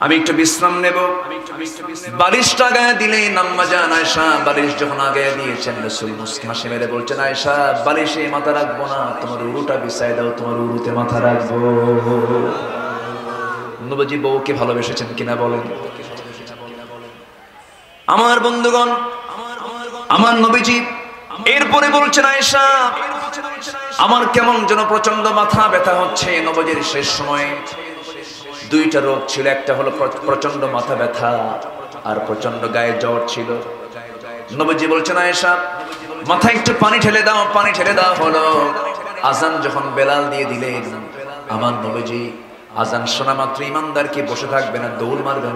আমি একটু বিশ্রাম নেব। বালিশটা গায়ে দিলেন আম্মা জান আয়েশা। বালিশ যখন আগায় দিয়েছেন, রাসূল মুস্কি হাসি মেরে বলছেন, আয়েশা বালিশে মাথা রাখবো না, তোমার উরুটা বিছায় দাও, তোমার উরুতে মাথা রাখবো। নবীজি বউকে ভালোবেসেছেন কিনা বলেন? আমার বন্ধুগণ, আমার নবীজি এরপরে বলছেন, আয়েশা আমার কেমন যেন প্রচন্ড মাথা ব্যথা হচ্ছে। নবীজির শেষ সময়ে 2টা রোগ ছিল, একটা হলো প্রচন্ড মাথা ব্যথা, আর প্রচন্ড গায়ে জ্বর ছিল। নবীজি বলছেন, আয়েশা মাথায় একটু পানি ঢেলে দাও। পানি ঢেলে দেওয়া হলো। আজান যখন বেলাল দিয়ে দিলেন, আমার নবীজি আজান শোনা মাত্র ইমানদার কি বসে থাকবে না, দৌড় মারবে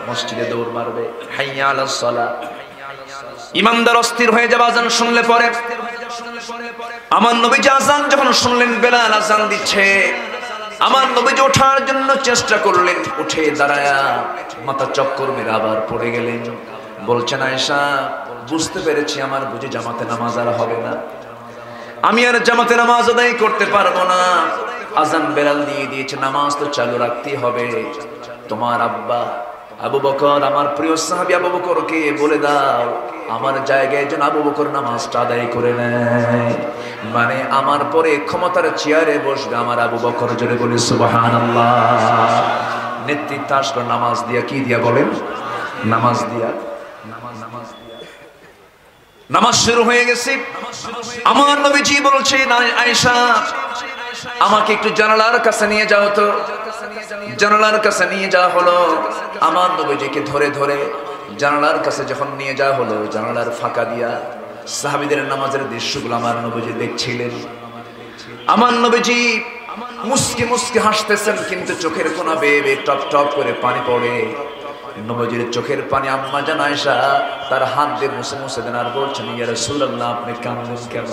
মসজিদে দৌড় মারবে। হাইয়া আলাস সালাহ। ইমানদার অস্থির হয়ে যাবে আজান শুনলে পরে। আমার নবীজি আজান যখন শুনলেন, বেলাল আজান দিচ্ছে, আমার নবীজি ওঠার জন্য চেষ্টা করলেন, উঠে দাঁড়ায়া মাথা চক্কর মেরে আবার পড়ে গেলেন। বলছেন, আয়েশা বুঝতে পেরেছি আমার বুঝি জামাতে নামাজ আর হবে না, আমি আর জামাতে নামাজ আদায় করতে পারবো না। আজান বেলাল দিয়ে দিয়েছে, নামাজ তো চালু রাখতেই হবে। তোমার আব্বা আবু বকর, আমার প্রিয় সাহাবী আবু বকরকে বলে দাও আমার জায়গায় যেন আবু বকর নামাজটা আদায় করে নেয়, মানে আমার পরে ক্ষমতার চেয়ারে বসবে আমার আবু বকর। জোরে বলি সুবহানাল্লাহ। নেতৃত্ব আসলো নামাজ দিয়া। কি দিয়া বলেন? নামাজ দিয়া। নামাজ শুরু হয়ে গেছে। আমার নবীজি বলছে, আয়েশা আমাকে একটু জানালার কাছে নিয়ে যাও তো। জানালার কাছে নিয়ে যাওয়া হলো। আমার নবীজিকে ধরে ধরে জানালার কাছে যখন নিয়ে যাওয়া হলো, জানালার ফাঁকা দিয়া সাহাবীদের নামাজের দৃশ্যগুলো আমার নবীজি দেখছিলেন। আমার নবীজি মুস্কি মুস্কি হাসতেছেন, কিন্তু চোখের কোনা বেয়ে বেয়ে টপ টপ করে পানি পড়ে। নবীজির চোখের পানি আম্মা জান আয়েশা তার হাত দিয়ে মুছে মুছে দেন, আর বলছেন, ইয়া রাসূলুল্লাহ আপনি কাঁদেন কেন?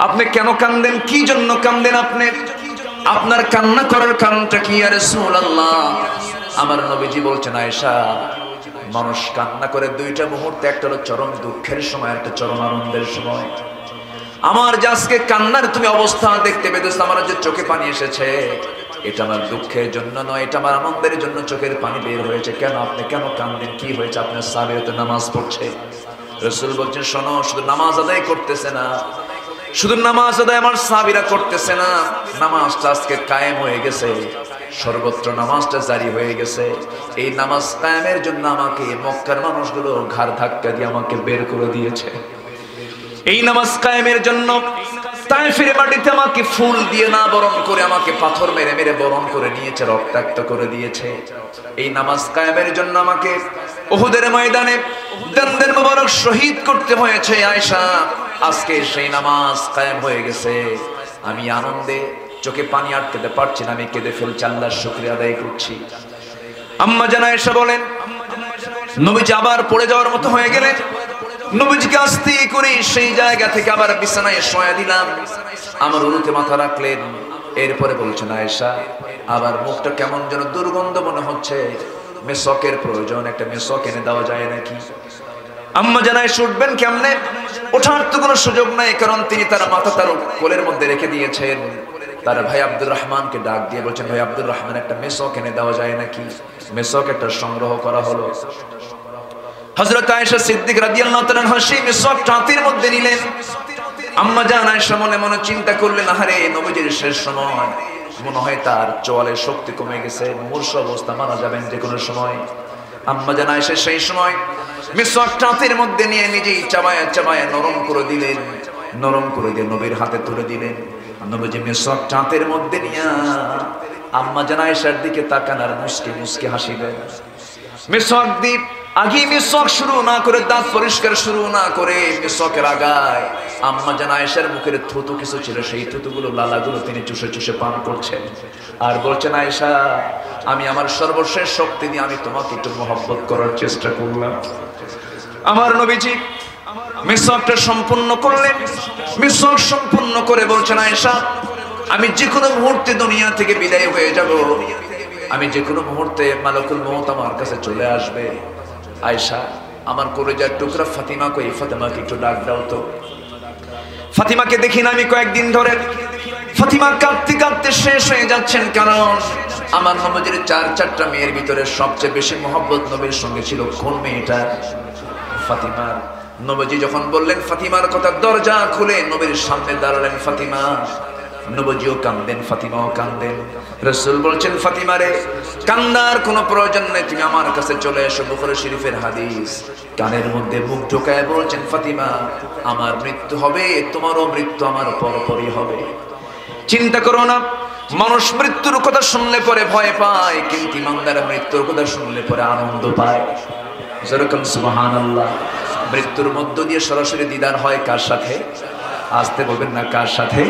আপনি কেন কাঁদেন? কি জন্য কাঁদেন আপনি? আপনার কান্না করার কারণটা কি ইয়া রাসূলুল্লাহ? আমার নবীজি বলছেন, আয়েশা মানুষ কান্না করে 2টা মুহূর্তে, একটা হলো চরম দুঃখের সময়, একটা চরম আনন্দের সময়। আমার যে আজকে কান্নার তুমি অবস্থা দেখতে পেতেছো, আমার যে চোখে পানি এসেছে, এটা আমার দুঃখের জন্য নয়, এটা আমার আনন্দের জন্য চোখের পানি বের হয়েছে। কেন আপনি কেন কান্দেন? কি হয়েছে? আপনার সাহাবীরা তো নামাজ পড়ছে। রাসূল বলছেন, শোনো, শুধু নামাজ আদায় করতেছে না, শুধু নামাজ আদায় আমার সাহাবীরা করতেছে না, নামাজটা আজকে কায়েম হয়ে গেছে, সর্বত্র নামাজটা জারি হয়ে গেছে। এই নামাজ কায়েমের জন্য আমাকে মক্কার মানুষগুলো ঘাড় ধাক্কা দিয়ে আমাকে বের করে দিয়েছে। এই নামাজ কায়েমের জন্য তায়েফের মাটিতে আমাকে ফুল দিয়ে না বরণ করে আমাকে পাথর মেরে মেরে বরণ করে নিয়েছে, রক্তাক্ত করে দিয়েছে। এই নামাজ কায়েমের জন্য আমাকে উহুদের ময়দানে দন্দের মোবারক শহীদ করতে হয়েছে। আয়েশা আজকে সেই নামাজ কায়েম হয়ে গেছে, আমি আনন্দে চোখে পানি আটকাতে পারছি না, আমি কেঁদে ফেলছি, আল্লাহর শুকরিয়া আদায় করছি। আম্মা জান আয়েশা বলেন, নবীজি আবার পড়ে যাওয়ার মতো হয়ে গেলেন। নবীজিকে আস্তে করে সেই জায়গা থেকে আবার বিছানায় শোয়া দিলাম, আমার উরুতে মাথা রাখলেন। এরপরে বলছেন, আয়েশা আবার মুখটা কেমন যেন দুর্গন্ধ মনে হচ্ছে, মেসকের প্রয়োজন, একটা মেসক এনে দেওয়া যায় নাকি? আম্মা জান আয়েশা উঠবেন কেমনে? ওঠার তো কোনো সুযোগ নাই, কারণ তিনি তার মাথা তার কোলের মধ্যে রেখে দিয়েছেন। তার ভাই আব্দুর রহমানকে ডাক দিয়ে বলছেন, ভাই আব্দুর রহমান একটা মেসক এনে দেওয়া যায় নাকি? মেসক একটা সংগ্রহ করা হলো। হযরত আয়েশা সিদ্দিক রাদিয়াল্লাহু তাআলা সেই মেসকটা হাতের মধ্যে নিলেন। আম্মা জান আয়েশা মনে মনে চিন্তা করলেন, আহারে নবীজির শেষ সময়, মনে হয় তার চোয়ালের শক্তি কমে গেছে, মূর্ছ অবস্থা, মারা যাবেন যে কোনো সময়। আম্মা জান আয়েশা সেই সময় মেসকটা হাতের মধ্যে নিয়ে নিজেই চাবায়া চাবায়া নরম করে দিলেন, নরম করে দিয়ে নবীর হাতে তুলে দিলেন। নবীজি মেসকটা হাতের মধ্যে নিয়ে আম্মা জান আয়েশার দিকে তাকান আর মুস্কি মুস্কি হাসি দেন। মেসক দ্বীপ আগে মিসওয়াক শুরু না করে, দাঁত পরিষ্কার শুরু না করে, মিসওয়াকের আগায় আম্মা জান আয়েশার মুখের থুতু কিছু ছিল, সেই থুতুগুলো লালাগুলো তিনি চুষে চুষে পান করছেন আর বলছেন, আয়েশা আমি আমার সর্বশেষ শক্তি দিয়ে আমি তোমাকে একটু মহব্বত করার চেষ্টা করলাম। আমার নবীজি মিসওয়াকটা সম্পূর্ণ করলেন। মিসওয়াক সম্পূর্ণ করে বলছেন, আয়েশা আমি যে কোনো মুহূর্তে দুনিয়া থেকে বিদায় হয়ে যাব, আমি যে কোনো মুহূর্তে মালাকুল মউত আমার কাছে চলে আসবে। আয়েশা আমার কলেজার টুকরা ফাতিমা কই, ফাতিমাকে একটু ডাক দাও তো। ফাতিমাকে দেখি না আমি কয়েকদিন ধরে। ফাতিমা কাঁদতে কাঁদতে শেষ হয়ে যাচ্ছেন, কারণ আমার নবীর চারটা মেয়ের ভিতরে সবচেয়ে বেশি মহব্বত নবীর সঙ্গে ছিল কোন মেয়েটা? ফাতিমার। নবীজি যখন বললেন ফাতিমার কথা, দরজা খুলে নবীর সামনে দাঁড়ালেন ফাতিমা। নবীজিও কান্দেন, ফাতিমাও কান্দেন। রাসূল বলছেন, ফাতিমা রে কান্নার কোনো প্রয়োজন নেই, তুমি আমার কাছে চলে এসো। বুখারী শরীফের হাদিস। কানের মধ্যে মুখ ঢোকায় বলছেন, ফাতিমা আমার মৃত্যু হবে, তোমারও মৃত্যু আমার পরপরই হবে। চিন্তা করো না, মানুষ মৃত্যুর কথা শুনলে পরে ভয় পায়, কিন্তু ইমানদার মৃত্যুর কথা শুনলে পরে আনন্দ পায়। যেরকম সুবহানাল্লাহ। মৃত্যুর মধ্য দিয়ে সরাসরি দিদার হয় কার সাথে? আসতে বলবেন না, কার সাথে?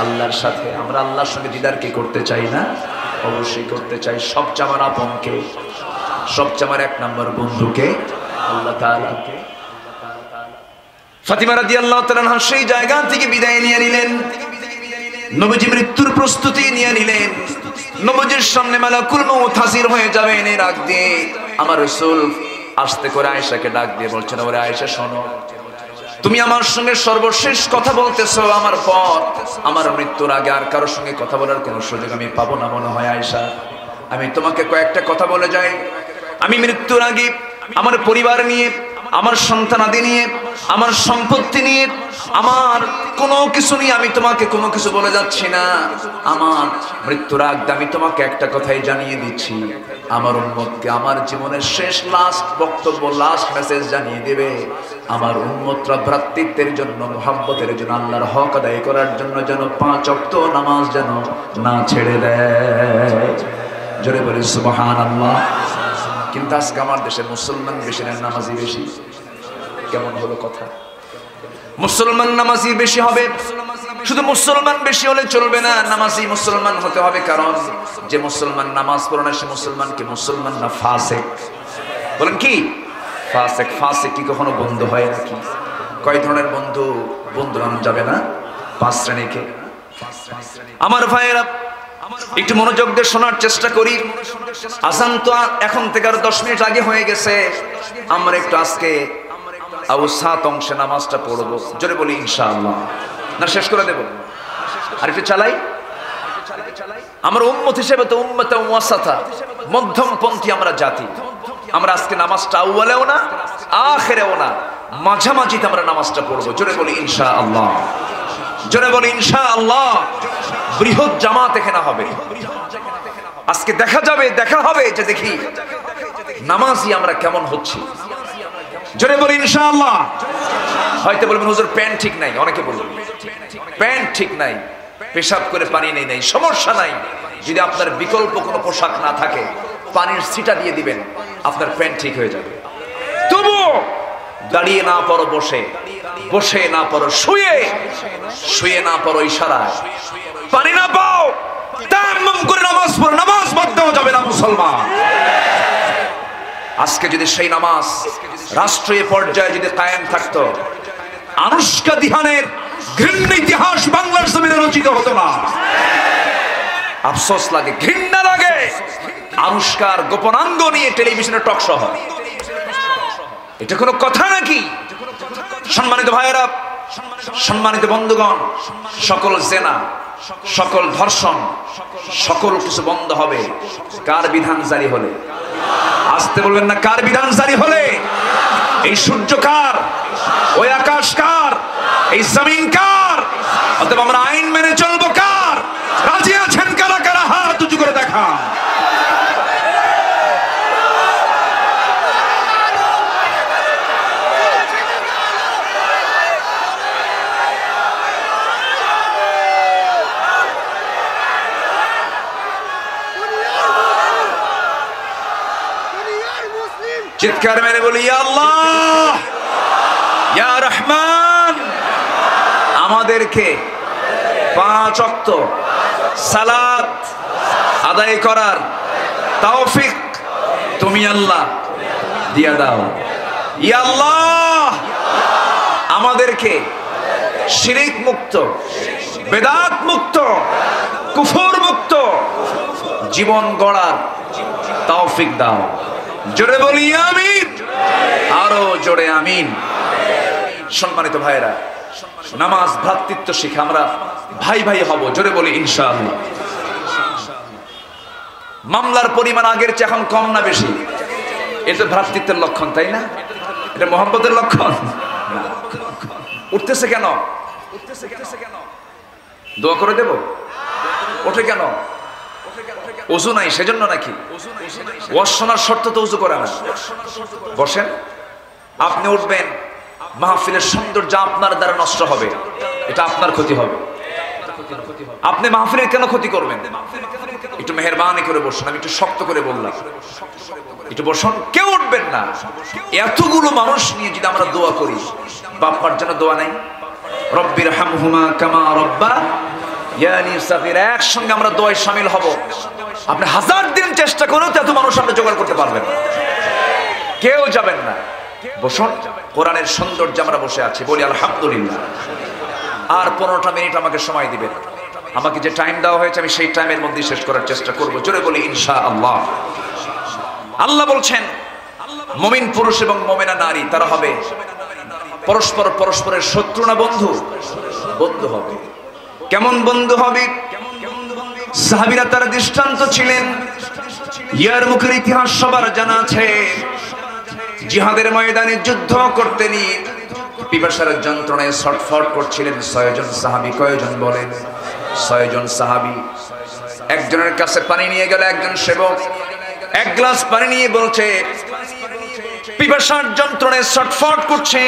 আল্লাহর সাথে। আমরা আল্লাহর সঙ্গে দিদার কি করতে চাই না? অবশ্যই করতে চাই। সবচেয়ে আমার আপনকে, সবচেয়ে আমার এক নম্বর বন্ধুকে, আল্লাহ তাআলাকে। ফাতিমা রাদিয়াল্লাহু তাআলা আনহা সেই জায়গা থেকে বিদায় নিয়ে নিলেন। নবীজি মৃত্যুর প্রস্তুতি নিয়ে নিলেন। নবীজির সামনে মালাকুল মউত হাজির হয়ে যাবেন। এর আগ দিয়ে আমার রাসূল আস্তে করে আয়েশাকে ডাক দিয়ে বলছেন, ওরে আয়েশা শোনো, তুমি আমার সঙ্গে সর্বশেষ কথা বলতেছো, আমার পর আমার মৃত্যুর আগে আর কারোর সঙ্গে কথা বলার কোনো সুযোগ আমি পাবো না মনে হয় আয়েশা। আমি তোমাকে কয়েকটা কথা বলে যাই। আমি মৃত্যুর আগে আমার পরিবার নিয়ে, আমার সন্তানাদি নিয়ে, আমার সম্পত্তি নিয়ে, আমার কোনো কিছু নিয়ে আমি তোমাকে কোনো কিছু বলে যাচ্ছি না। আমার মৃত্যুর আগে আমি তোমাকে একটা কথাই জানিয়ে দিচ্ছি, আমার উম্মতকে আমার জীবনের শেষ লাস্ট বক্তব্য, লাস্ট মেসেজ জানিয়ে দেবে। আমার উম্মতরা ভ্রাতৃত্বের জন্য, মুহাব্বতের জন্য, আল্লাহর হক আদায় করার জন্য যেন 5 ওয়াক্ত নামাজ যেন না ছেড়ে দেয়। জোরে বলি সুবহানাল্লাহ। কিন্তু আজকে আমার দেশে মুসলমান বেশি না নামাজি বেশি? কেমন হলো কথা? মুসলমান নামাজি বেশি হবে। শুধু মুসলমান বেশি হলে চলবে না, নামাজি মুসলমান হতে হবে। কারণ যে মুসলমান নামাজ পড়ে না সে মুসলমান কি মুসলমান না ফাসিক? বলেন কি ফাসিক? ফাসিক কি কখনো বন্ধু হয় নাকি? কয় ধরনের বন্ধু বানানো যাবে না? 5 শ্রেণীকে। আমার ভাইয়েরা একটু মনোযোগ দিয়ে শোনার চেষ্টা করি। আজান তো এখন থেকে আর 10 মিনিট আগে হয়ে গেছে। আমরা একটু আজকে আওসাত অংশে নামাজটা পড়বো। জোরে বলি ইনশাআল্লাহ। না শেষ করে দেব? আর একটু চালাই। আমরা উম্মত হিসেবে তো উম্মত ওয়াসাতা, মধ্যমপন্থী আমরা জাতি। আমরা আজকে নামাজটা আউয়ালেও না আখিরেও না, মাঝামাঝিতে আমরা নামাজটা পড়বো। জোরে বলি ইনশাআল্লাহ। জোরে বলি ইনশাআল্লাহ। বৃহৎ জামাত এখানে হবে। আজকে দেখা যাবে, দেখা হবে যে দেখি নামাজি আমরা কেমন হচ্ছি। জোরে বলি ইনশাআল্লাহ। হয়তো বলবেন হুজুর প্যান্ট ঠিক নাই, অনেকে বলবেন প্যান্ট ঠিক নাই, পেশাব করে পানি নেই, নাই সমস্যা নাই। যদি আপনার বিকল্প কোনো পোশাক না থাকে, পানির ছিটা দিয়ে দিবেন, আপনার প্যান্ট ঠিক হয়ে যাবে। তবু দাঁড়িয়ে না পড়ো বসে, বসে না পড়ো শুয়ে, শুয়ে না পড়ো ইশারায়, পানি না পাও তায়াম্মুম করে নামাজ পড়ো। নামাজ বাদ দেওয়া যাবে না মুসলমান। আজকে যদি সেই নামাজ রাষ্ট্রীয় পর্যায়ে যদি কায়েম থাকতো, আনুষ্কা দিহানের ঘৃণ্য ইতিহাস বাংলার জমিনে রচিত হতো না। আফসোস লাগে, ঘৃণা লাগে, আনুষ্কার গোপনাঙ্গ নিয়ে টেলিভিশনে টক শো হয়। এটা কোনো কথা নাকি? সম্মানিত ভাইয়েরা, সম্মানিত বন্ধুগণ, সকল জেনা, সকল ধর্ষণ, সকল কিছু বন্ধ হবে কার বিধান জারি হলে? আসতে বলবেন না, কার বিধান জারি হলে? এই সূর্য কার? ওই আকাশ কার? এই জমিন কার? অতএব আমরা আইন মেনে চলবো কার? রাজি আছেন কারা কারা? হাত উঁচু করে দেখা। চিৎকার মেরে বলি ইয়া আল্লাহ ইয়া রহমান, আমাদেরকে 5 ওয়াক্ত সালাত আদায় করার তৌফিক তুমি আল্লাহ দিয়া দাও। ইয়া আল্লাহ, আমাদেরকে শিরিক মুক্ত, বেদাত মুক্ত, কুফর মুক্ত জীবন গড়ার তৌফিক দাও। জোরে বলি আমিন, আরো জোরে আমিন। সম্মানিত ভাইরা, নামাজ ভ্রাতৃত্ব শিখে আমরা ভাই ভাই হব। জোরে বলি ইনশাআল্লাহ। মামলার পরিমাণ আগের চেয়ে এখন কম না বেশি? এটা ভ্রাতৃত্বের লক্ষণ, তাই না? এটা মোহাম্মতের লক্ষণ। উঠতেছে কেন? দোয়া করে দেব? ওঠে কেন? ওযু নাই সেজন্য নাকি? ওয়াজ শোনার শর্ত তো ওযু করা না। বসেন, আপনি উঠবেন, মাহফিলের সৌন্দর্য আপনার দ্বারা নষ্ট হবে, এটা আপনার ক্ষতি হবে। আপনি মাহফিলের কেন ক্ষতি করবেন? একটু মেহেরবানি করে বসুন। আমি একটু শক্ত করে বললাম, একটু বসুন। কেউ উঠবেন না। এতগুলো মানুষ নিয়ে যদি আমরা দোয়া করি, বাপ্পার জন্য দোয়া নাই? রব্বির হামহুমা কামা রব্বায়ানি সাগীরা, একসঙ্গে আমরা দোয়ায় শামিল হব। আপনি 1000 দিন চেষ্টা করেও তো এত মানুষ আপনি জোগাড় করতে পারবেন না। কেউ যাবেন না। বসুন, কোরআনের সৌন্দর্যে আমরা বসে আছি, বলি আলহামদুলিল্লাহ। আর 15টা মিনিট আমাকে সময় দিবেন। আমাকে যে টাইম দেওয়া হয়েছে আমি সেই টাইমের মধ্যে শেষ করার চেষ্টা করব। জোরে বলি ইনশাআল্লাহ। আল্লাহ বলছেন, মুমিন পুরুষ এবং মুমিনা নারী তারা হবে পরস্পরের শত্রু না বন্ধু? বন্ধু হবে। কেমন বন্ধু হবে? সাহাবীরা তার দৃষ্টান্ত ছিলেন। ইয়ারমুকের ইতিহাস সবার জানা আছে। জিহাদের ময়দানে যুদ্ধ করতে নিয়ে পিপাসার যন্ত্রণায় ছটফট করছিলেন 6 জন সাহাবী। কয়জন বলেন? 6 জন সাহাবী। একজনের কাছে পানি নিয়ে গেল একজন সেবক। 1 গ্লাস পানি নিয়ে বলছে, পিপাসার যন্ত্রণায় ছটফট করছে,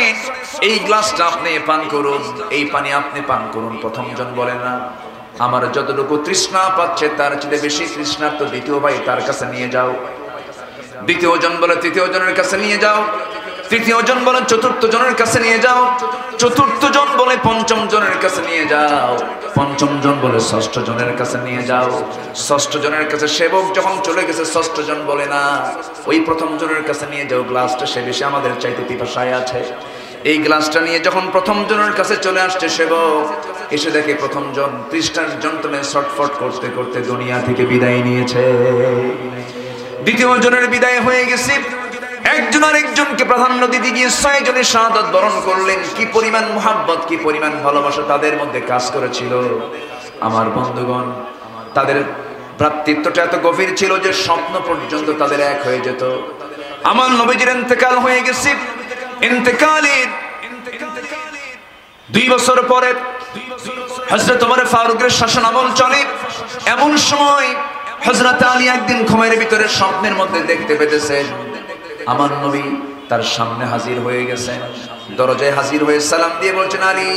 এই গ্লাসটা আপনি পান করুন, এই পানি আপনি পান করুন। প্রথম জন বলে, না, আমার যতটুকু তৃষ্ণা পাচ্ছে তার চেয়ে বেশি তৃষ্ণা তো দ্বিতীয় ভাই, তার কাছে নিয়ে যাও। দ্বিতীয় জন বলে তৃতীয় জনের কাছে নিয়ে যাও। তৃতীয় জন বলে চতুর্থ জনের কাছে নিয়ে যাও। চতুর্থ জন বলে পঞ্চম জনের কাছে নিয়ে যাও। পঞ্চম জন বলে ষষ্ঠ জনের কাছে নিয়ে যাও। ষষ্ঠ জনের কাছে সেবক যখন চলে গেছে, ষষ্ঠ জন বলে, না, ওই প্রথম জনের কাছে নিয়ে যাও, গ্লাসটা সে বেশি আমাদের চাইতে পিপাসায় আছে। এই গ্লাসটা নিয়ে যখন প্রথম জনের কাছে চলে আসছে সেবক, এসে দেখে প্রথম জন তৃষ্ণার যন্ত্রণায় ছটফট করতে করতে দুনিয়া থেকে বিদায় নিয়েছে। দ্বিতীয় জনের বিদায় হয়ে গেছে। একজন আরেকজনকে প্রাধান্য দিতে গিয়ে 6 জনের শাহাদাত বরণ করলেন। কি পরিমাণ মুহাব্বত, কি পরিমাণ ভালোবাসা তাদের মধ্যে কাজ করেছিল। আমার বন্ধুগণ, তাদের ভ্রাতৃত্বটা এত গভীর ছিল যে স্বপ্ন পর্যন্ত তাদের এক হয়ে যেত। আমার নবীজির ইন্তেকাল হয়ে গেছে। ইন্তেকালের 2 বছর পরে হযরত ওমর ফারুকের শাসন আমল চলে। এমন সময় হযরত আলী একদিন ঘুমের ভিতরে স্বপ্নের মধ্যে দেখতে পেতেছেন আমার নবী তার সামনে হাজির হয়ে গেছেন। দরজায় হাজির হয়ে সালাম দিয়ে বলছেন, আলী,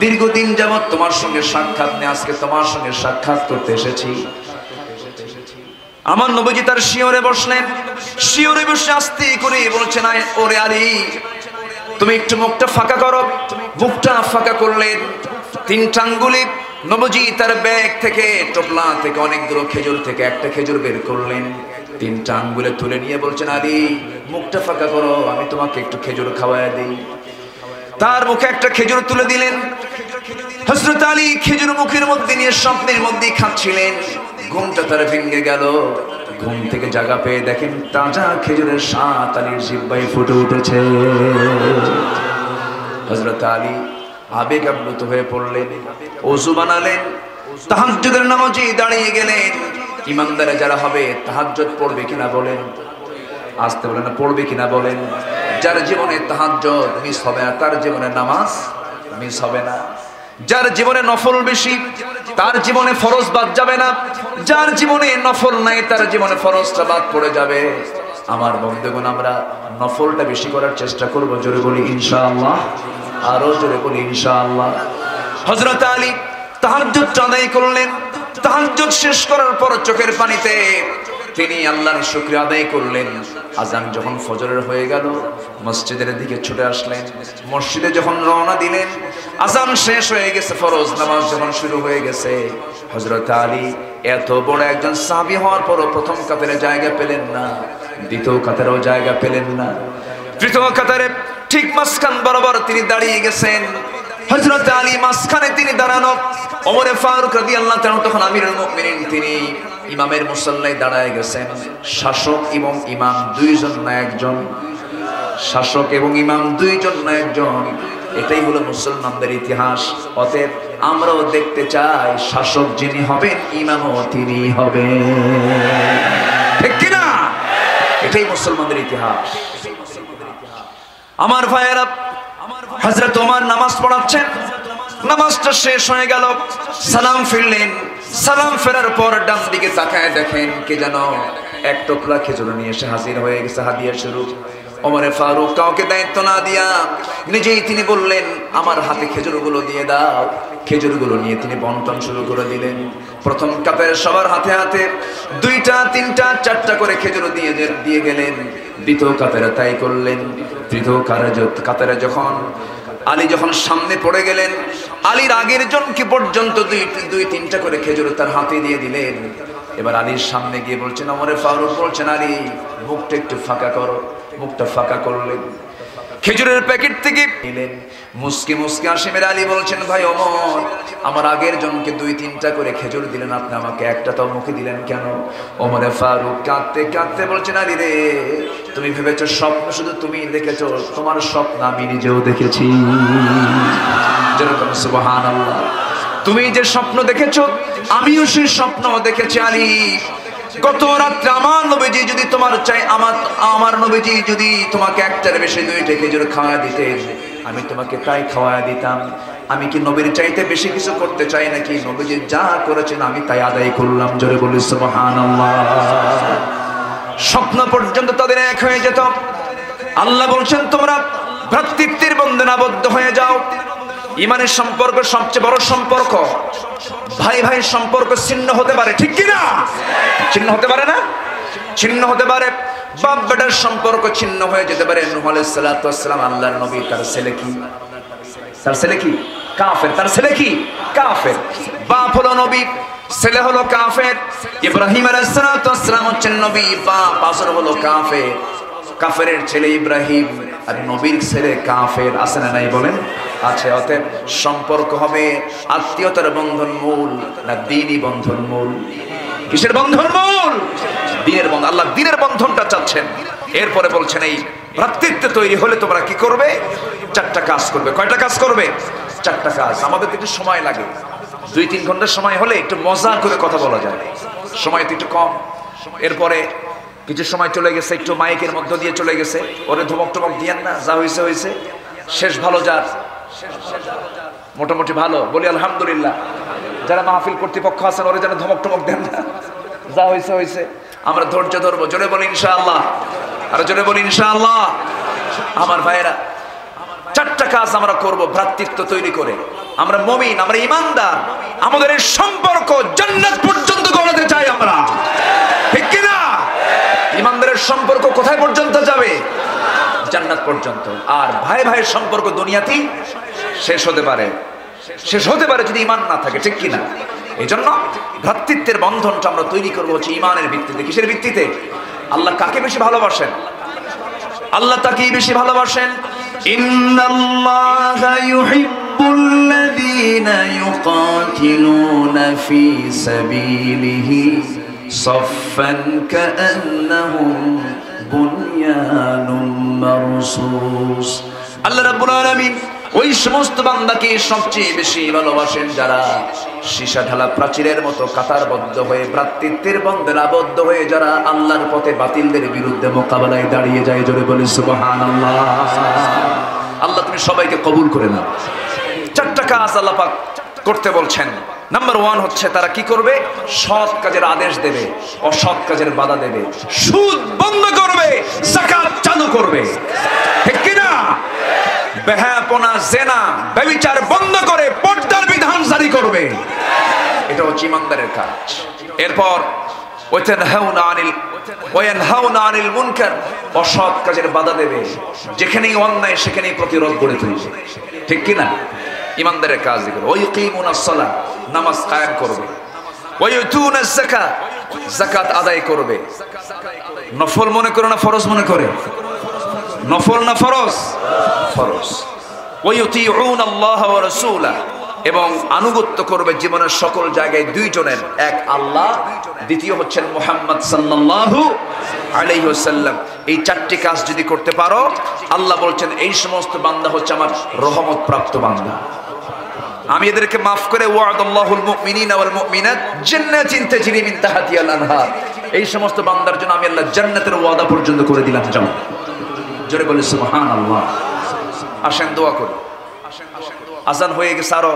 দীর্ঘদিন যাবত তোমার সঙ্গে সাক্ষাৎ নেই, আজকে তোমার সঙ্গে সাক্ষাৎ করতে এসেছি। আমার নবীজি তার শিয়রে বসলেন। শিয়রে বসে আস্তে করে বলছেন, ওরে আলী, তুমি একটু মুখটা ফাঁকা করো। মুখটা ফাঁকা করলেন। 3টা আঙ্গুলে নবীজি তার ব্যাগ থেকে, টোপলা থেকে, অনেকগুলো খেজুর থেকে একটা খেজুর বের করলেন। 3টা আঙ্গুলে তুলে নিয়ে বলছেন, আলী, মুখটা ফাঁকা করো, আমি তোমাকে একটু খেজুর খাওয়ায় দিই। তার মুখে একটা খেজুর তুলে দিলেন। হযরত আলী খেজুর মুখের মধ্যে নিয়ে স্বপ্নের মধ্যে খাচ্ছিলেন। ঘুমটা তার ভেঙে গেল। ঘুম থেকে জাগা পেয়ে দেখেন তাজা খেজুরের স্বাদ আলীর জিহ্বায় ফুটে উঠেছে। হযরত আলী আবেগ আপ্লুত হয়ে পড়লেন। ওযু বানালেন। তাহাজ্জুদের নামাজে দাঁড়িয়ে গেলেন। ইমানদারে যারা হবে তাহাজ্জুদ পড়বে কিনা বলেন? আসতে বলেন, পড়বে কিনা বলেন? যার জীবনে তাহাজ্জুদ মিস হবে না, তার জীবনে নামাজ মিস হবে না। যার জীবনে নফল বেশি, তার জীবনে ফরজ বাদ যাবে না। যার জীবনে নফল নাই, তার জীবনে ফরজটা বাদ পড়ে যাবে। আমার বন্ধুগণ, আমরা নফলটা বেশি করার চেষ্টা করব। জোরে বলি ইনশাআল্লাহ, আরো জোরে বলি ইনশাআল্লাহ। হযরত আলী তাহাজ্জুদ আদায় করলেন। তাহাজ্জুদ শেষ করার পর চোখের পানিতে তিনি আল্লাহর শুকরিয়া আদায় করলেন। আজান যখন ফজরের হয়ে গেল, মসজিদের দিকে ছুটে আসলেন। মসজিদে যখন রওনা দিলেন, আজান শেষ হয়ে গেছে, ফরজ নামাজ যখন শুরু হয়ে গেছে, হযরত আলী এত বড় একজন সাহাবী হওয়ার পরও প্রথম কাতারে জায়গা পেলেন না, দ্বিতীয় কাতারেও জায়গা পেলেন না, তৃতীয় কাতারে ঠিক মাঝখান বরাবর তিনি দাঁড়িয়ে গেছেন। হযরত আলী মাঝখানে তিনি দাঁড়ানো, ওমর ফারুক রাদিয়াল্লাহু তাআলা তখন আমিরুল মুমিনিন, তিনি ইমামের মুসল্লায় দাঁড়ায় গেছেন। শাসক এবং ইমাম দুইজন না একজন, শাসক এবং ইমাম দুইজন না একজন, এটাই হলো মুসলমানদের ইতিহাস। অতএব আমরাও দেখতে চাই শাসক যিনি হবেন ইমামও তিনি হবেন, ঠিক কিনা? এটাই মুসলমানদের ইতিহাস। আমার ভাইয়েরা, হযরত ওমর নামাজ পড়াচ্ছেন, নামাজটা শেষ হয়ে গেল, সালাম ফিরলেন। সালাম ফেরার পর ডান দিকে তাকায় দেখেন কে যেন এক টুকরা খেজুর নিয়ে এসে হাজির হয়ে গেছে, হাদিয়া স্বরূপ। ওমর ফারুক কাউকে দায়িত্ব না দিয়া নিজেই তিনি বললেন, আমার হাতে খেজুরগুলো দিয়ে দাও। খেজুরগুলো নিয়ে তিনি বন্টন শুরু করে দিলেন। প্রথম কাতারে সবার হাতে হাতে 2টা 3টা 4টা করে খেজুর দিয়ে গেলেন। দ্বিতীয় কাতারে তাই করলেন। তৃতীয় কাতারে যখন আলী যখন সামনে পড়ে গেলেন, আলীর আগের জনকে পর্যন্ত 2-3টা করে খেজুর তার হাতে দিয়ে দিলেন। এবার আলীর সামনে গিয়ে বলছেন, ওমর ফারুক বলছেন, আলী মুখটা একটু ফাঁকা করো। মুখটা ফাঁকা করলেন, খেজুরের প্যাকেট থেকে নিলেন, মুসকে মুসকে আসিমের আলী বলছেন, ভাই ওমর, আমার আগের জনকে 2-3টা করে খেজুর দিলেন, আপনি আমাকে একটা তো মুখে দিলেন কেন? ওমর ফারুক কাঁদতে কাঁদতে বলছেন, আলী রে, তুমি ভেবেছো স্বপ্ন শুধু তুমি দেখেছো, তোমার স্বপ্ন আমি নিজেও দেখেছি। যেরকম সুবহানাল্লাহ, তুমি যে স্বপ্ন দেখেছো আমিও সেই স্বপ্ন দেখেছি। আলী, গত রাত্রে আমার নবীজি যদি তোমার চাই, আমার নবীজি যদি তোমাকে একটার বেশি 2টা খেজুর খাওয়া দিতেন, আমি তোমাকে তাই খাওয়া দিতাম। আমি কি নবীর চাইতে বেশি কিছু করতে চাই নাকি? নবীজি যা করেছেন আমি তাই আদায় করলাম। জোরে বলি সুবহানাল্লাহ। স্বপ্ন পর্যন্ত তাদের এক হয়ে যেত। আল্লাহ বলছেন, তোমরা ভ্রাতৃত্বের বন্ধনে আবদ্ধ হয়ে যাও। ইমানের সম্পর্ক সবচেয়ে বড় সম্পর্ক। ভাই ভাই সম্পর্ক ছিন্ন হতে পারে, ঠিক কিনা? ছিন্ন হতে পারে না? ছিন্ন হতে পারে। বাপ বেটার সম্পর্ক ছিন্ন হয়ে যেতে পারে। নূহ আলাইহিস সালাতু ওয়াস সালাম আল্লাহর নবী, তার ছেলে কি? তার ছেলে কি? কাফের। তার ছেলে কি? কাফের। বাপ হলো নবী, ছেলে হলো কাফের। ইব্রাহিম আলাইহিস সালাতু ওয়াস সালাম হচ্ছেন নবী, বাপ আসর হলো কাফের। কাফেরের ছেলে ইব্রাহিম আর নবীর ছেলে কাফের, আছে না নাই বলেন? আছে। অতএব সম্পর্ক হবে আত্মীয়তার বন্ধন মূল না দ্বীনি বন্ধন মূল? কিসের বন্ধন মূল? দ্বীনের বন্ধন। আল্লাহ দ্বীনের বন্ধনটা চাচ্ছেন। এরপরে বলছেন, এই ভ্রাতৃত্ব তৈরি হলে তোমরা কি করবে? 4টা কাজ করবে। কয়টা কাজ করবে? 4টা কাজ। আমাদের একটু সময় লাগে, 2-3 ঘন্টার সময় হলে একটু মজা করে কথা বলা যায়, সময় তো একটু কম। এরপরে কিছু সময় চলে গেছে, একটু মাইকের মধ্য দিয়ে চলে গেছে, ওরে ধমক টমক দিয়েন না, যা হয়েছে হয়েছে, শেষ ভালো যার, মোটামুটি ভালো বলি আলহামদুলিল্লাহ। যারা মাহফিল কর্তৃপক্ষ আছেন ওরা যেন ধমক টমক দেন না, যা হয়েছে হয়েছে, আমরা ধৈর্য ধরবো। জোরে বলি ইনশাআল্লাহ, আর জোরে বলি ইনশাআল্লাহ। আমার ভাইয়েরা, 4টা কাজ আমরা করব ভ্রাতৃত্ব তৈরি করে। আমরা মুমিন, আমরা ইমানদার, আমাদের এই সম্পর্ক জান্নাত পর্যন্ত গড়াতে চাই আমরা, ঠিক কিনা? ইমানদারের সম্পর্ক কোথায় পর্যন্ত যাবে? জান্নাত পর্যন্ত। আর ভাই ভাইয়ের সম্পর্ক দুনিয়াতেই শেষ হতে পারে, শেষ হতে পারে যদি ইমান না থাকে, ঠিক কিনা? এই জন্য ভ্রাতৃত্বের বন্ধনটা আমরা তৈরি করবো হচ্ছে ইমানের ভিত্তিতে। কিসের ভিত্তিতে? আল্লাহ কাকে বেশি ভালোবাসেন? আল্লাহ তাকেই বেশি ভালোবাসেন। ইন্নাল্লাহা ইউহিব্বুল্লাযীনা ইউকাতিলুনা ফী সাবিলিহি সাফফান কাআন্নাহুম বুনয়ানুম মারসুস। আল্লাহ রাব্বুল আলামিন ওই সমস্ত বান্দাকে সবচেয়ে বেশি ভালোবাসেন যারা সীসা ঢালা প্রাচীরের মতো কাতারবদ্ধ হয়ে ভ্রাতৃত্বের বন্ধনে আবদ্ধ হয়ে যারা আল্লাহর পথে বাতিলদের বিরুদ্ধে মোকাবেলায় দাঁড়িয়ে যায়। জোরে বলি সুবহানাল্লাহ। আল্লাহ তুমি সবাইকে কবুল করে নাও। 4টা কাজ আল্লাহ পাক করতে বলছেন। নাম্বার 1 হচ্ছে তারা কি করবে? সৎ কাজের আদেশ দেবে, অসৎ কাজের বাধা দেবে, সুদ বন্ধ করবে, যাকাত চালু করবে, ঠিক কি না? বেহায়াপনা, জেনা, ব্যভিচার বন্ধ করে পর্দার বিধান জারি করবে। এটা হচ্ছে ইমানদারের কাজ। এরপর ওয়ায়ানহাউনা আনিল মুনকার, অসৎ কাজের বাধা দেবে, যেখানেই অন্যায় সেখানেই প্রতিরোধ গড়ে তুলবে। ঠিক কি না? ইমানদারের কাজ এগুলো। ওয়ায়ুকিমুনাস সালাহ, নামাজ কায়েম করবে। ওয়ায়ুতুনাজ যাকাত, যাকাত আদায় করবে। নফল মনে করে না ফরজ মনে করে? নফল না ফরজ? ফরজ। ওয়ায়ুতিউনাল্লাহ ওয়া রাসূলাহ, এবং আনুগত্য করবে জীবনের সকল জায়গায় দুইজনের, এক আল্লাহ, দ্বিতীয় হচ্ছেন মুহাম্মদ সাল্লাল্লাহু আলাইহি ওয়াসাল্লাম। এই চারটি কাজ যদি করতে পারো, আল্লাহ বলছেন এই সমস্ত বান্দা হচ্ছে আমার রহমত প্রাপ্ত বান্দা। আমি এদেরকে মাফ করে ওয়া'দাল্লাহুল মুমিনিনা ওয়াল মুমিনাত জান্নাতিন তাজরি মিন তাহতিহাল আনহার, এই সমস্ত বান্দার জন্য আমি আল্লাহ জান্নাতের ওয়াদা পর্যন্ত করে দিলাম। যাও, জোরে বলে সুবহানাল্লাহ। আসেন দোয়া করি। আজান হয়ে গেছে আরো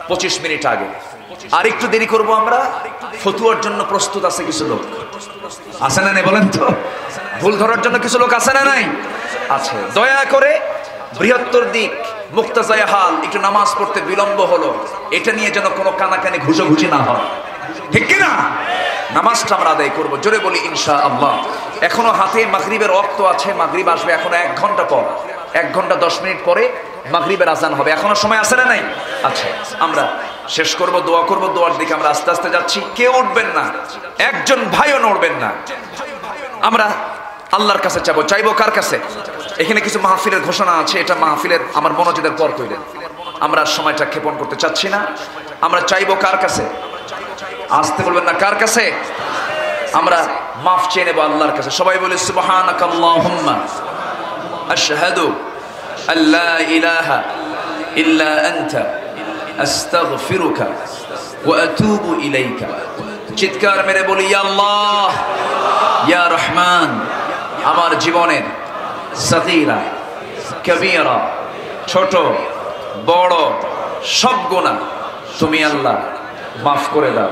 25 মিনিট আগে, আর একটু দেরি করব আমরা। ফতুয়ার জন্য প্রস্তুত আছে কিছু লোক, আছে না নাই বলেন তো? ভুল ধরার জন্য কিছু লোক আছে না নাই? আছে। দয়া করে বৃহত্তর দিক মুক্তাজায়ে হাল, একটু নামাজ পড়তে বিলম্ব হলো, এটা নিয়ে যেন কোনো কানাকানি ঘুষোঘুষি না হয়। ঠিক কি না? নামাজটা আমরা আদায় করবো। জোরে বলি ইনশাআল্লাহ। এখনো হাতে মাগরিবের ওয়াক্ত আছে, মাগরিব আসবে এখনো 1 ঘন্টা পর, 1 ঘন্টা 10 মিনিট পরে মাগরিবের আজান হবে। এখনো সময় আছে না নাই? আছে। আমরা শেষ করব, দোয়া করব। দোয়ার দিকে আমরা আস্তে আস্তে যাচ্ছি। কেউ উঠবেন না, একজন ভাইও নড়বেন না। আমরা আল্লাহর কাছে চাইবো কার কাছে? এখানে কিছু মাহফিলের ঘোষণা আছে, এটা মাহফিলের আমার মনোযোগের পর কইলেন। আমরা সময়টা ক্ষেপণ করতে চাচ্ছি না। আমরা চাইবো কার কাছে? আসতে বলবেন না, কার কাছে? আমরা মাফ চেয়ে নেব আল্লাহর কাছে। সবাই বলি সুবহানাকাল্লাহুম্মা আশহাদু আল্লা ইলাহা ইল্লা আনতা আস্তাগফিরুকা ওয়া আতুবু ইলাইকা। চিৎকার মেরে বলি ইয়া আল্লাহ, ইয়া রহমান, আমার জীবনের সাগীরা কবীরা, ছোট বড় সব গুনাহ তুমি আল্লাহ মাফ করে দাও।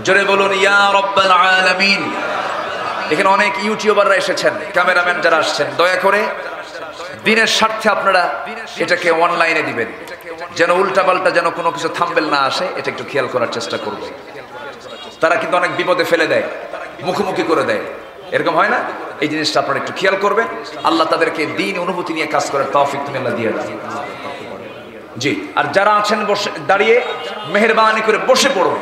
জোরে বলুন ইয়া রাব্বাল আলামিন। এখানে অনেক ইউটিউবাররা এসেছেন, ক্যামেরাম্যান যারা আসছেন, দয়া করে দিনের স্বার্থে আপনারা এটাকে অনলাইনে দিবেন, যেন উল্টাপাল্টা যেন কোনো কিছু থাম্বনেল না আসে, এটা একটু খেয়াল করার চেষ্টা করবেন। তারা কিন্তু অনেক বিপদে ফেলে দেয়, মুখোমুখি করে দেয়, এরকম হয় না? এই জিনিসটা আপনারা একটু খেয়াল করবেন। আল্লাহ তাদেরকে দ্বীন অনুভূতি নিয়ে কাজ করার তৌফিক তুমি আল্লাহ দিয়ে দাও। জি, আর যারা আছেন বসে দাঁড়িয়ে, মেহেরবানি করে বসে পড়ুন।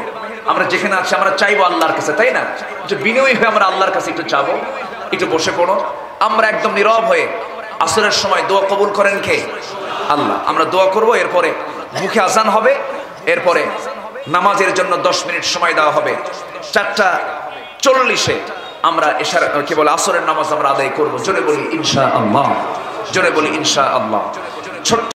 আমরা যেখানে আছি আমরা চাইবো আল্লাহর কাছে, তাই না? একটু বিনয়ী হয়ে আমরা আল্লাহর কাছে একটু চাবো, একটু বসে পড়ো। আমরা একদম নীরব হয়ে, আসরের সময় দোয়া কবুল করেন কে? আল্লাহ। আমরা দোয়া করব, এরপরে মুখে আজান হবে, এরপরে নামাজের জন্য 10 মিনিট সময় দেওয়া হবে। 4:40-এ আমরা এশার কি বলে আসরের নামাজ আমরা আদায় করব। জোরে বলি ইনশাআল্লাহ, জোরে বলি ইনশাআল্লাহ। ছোট্ট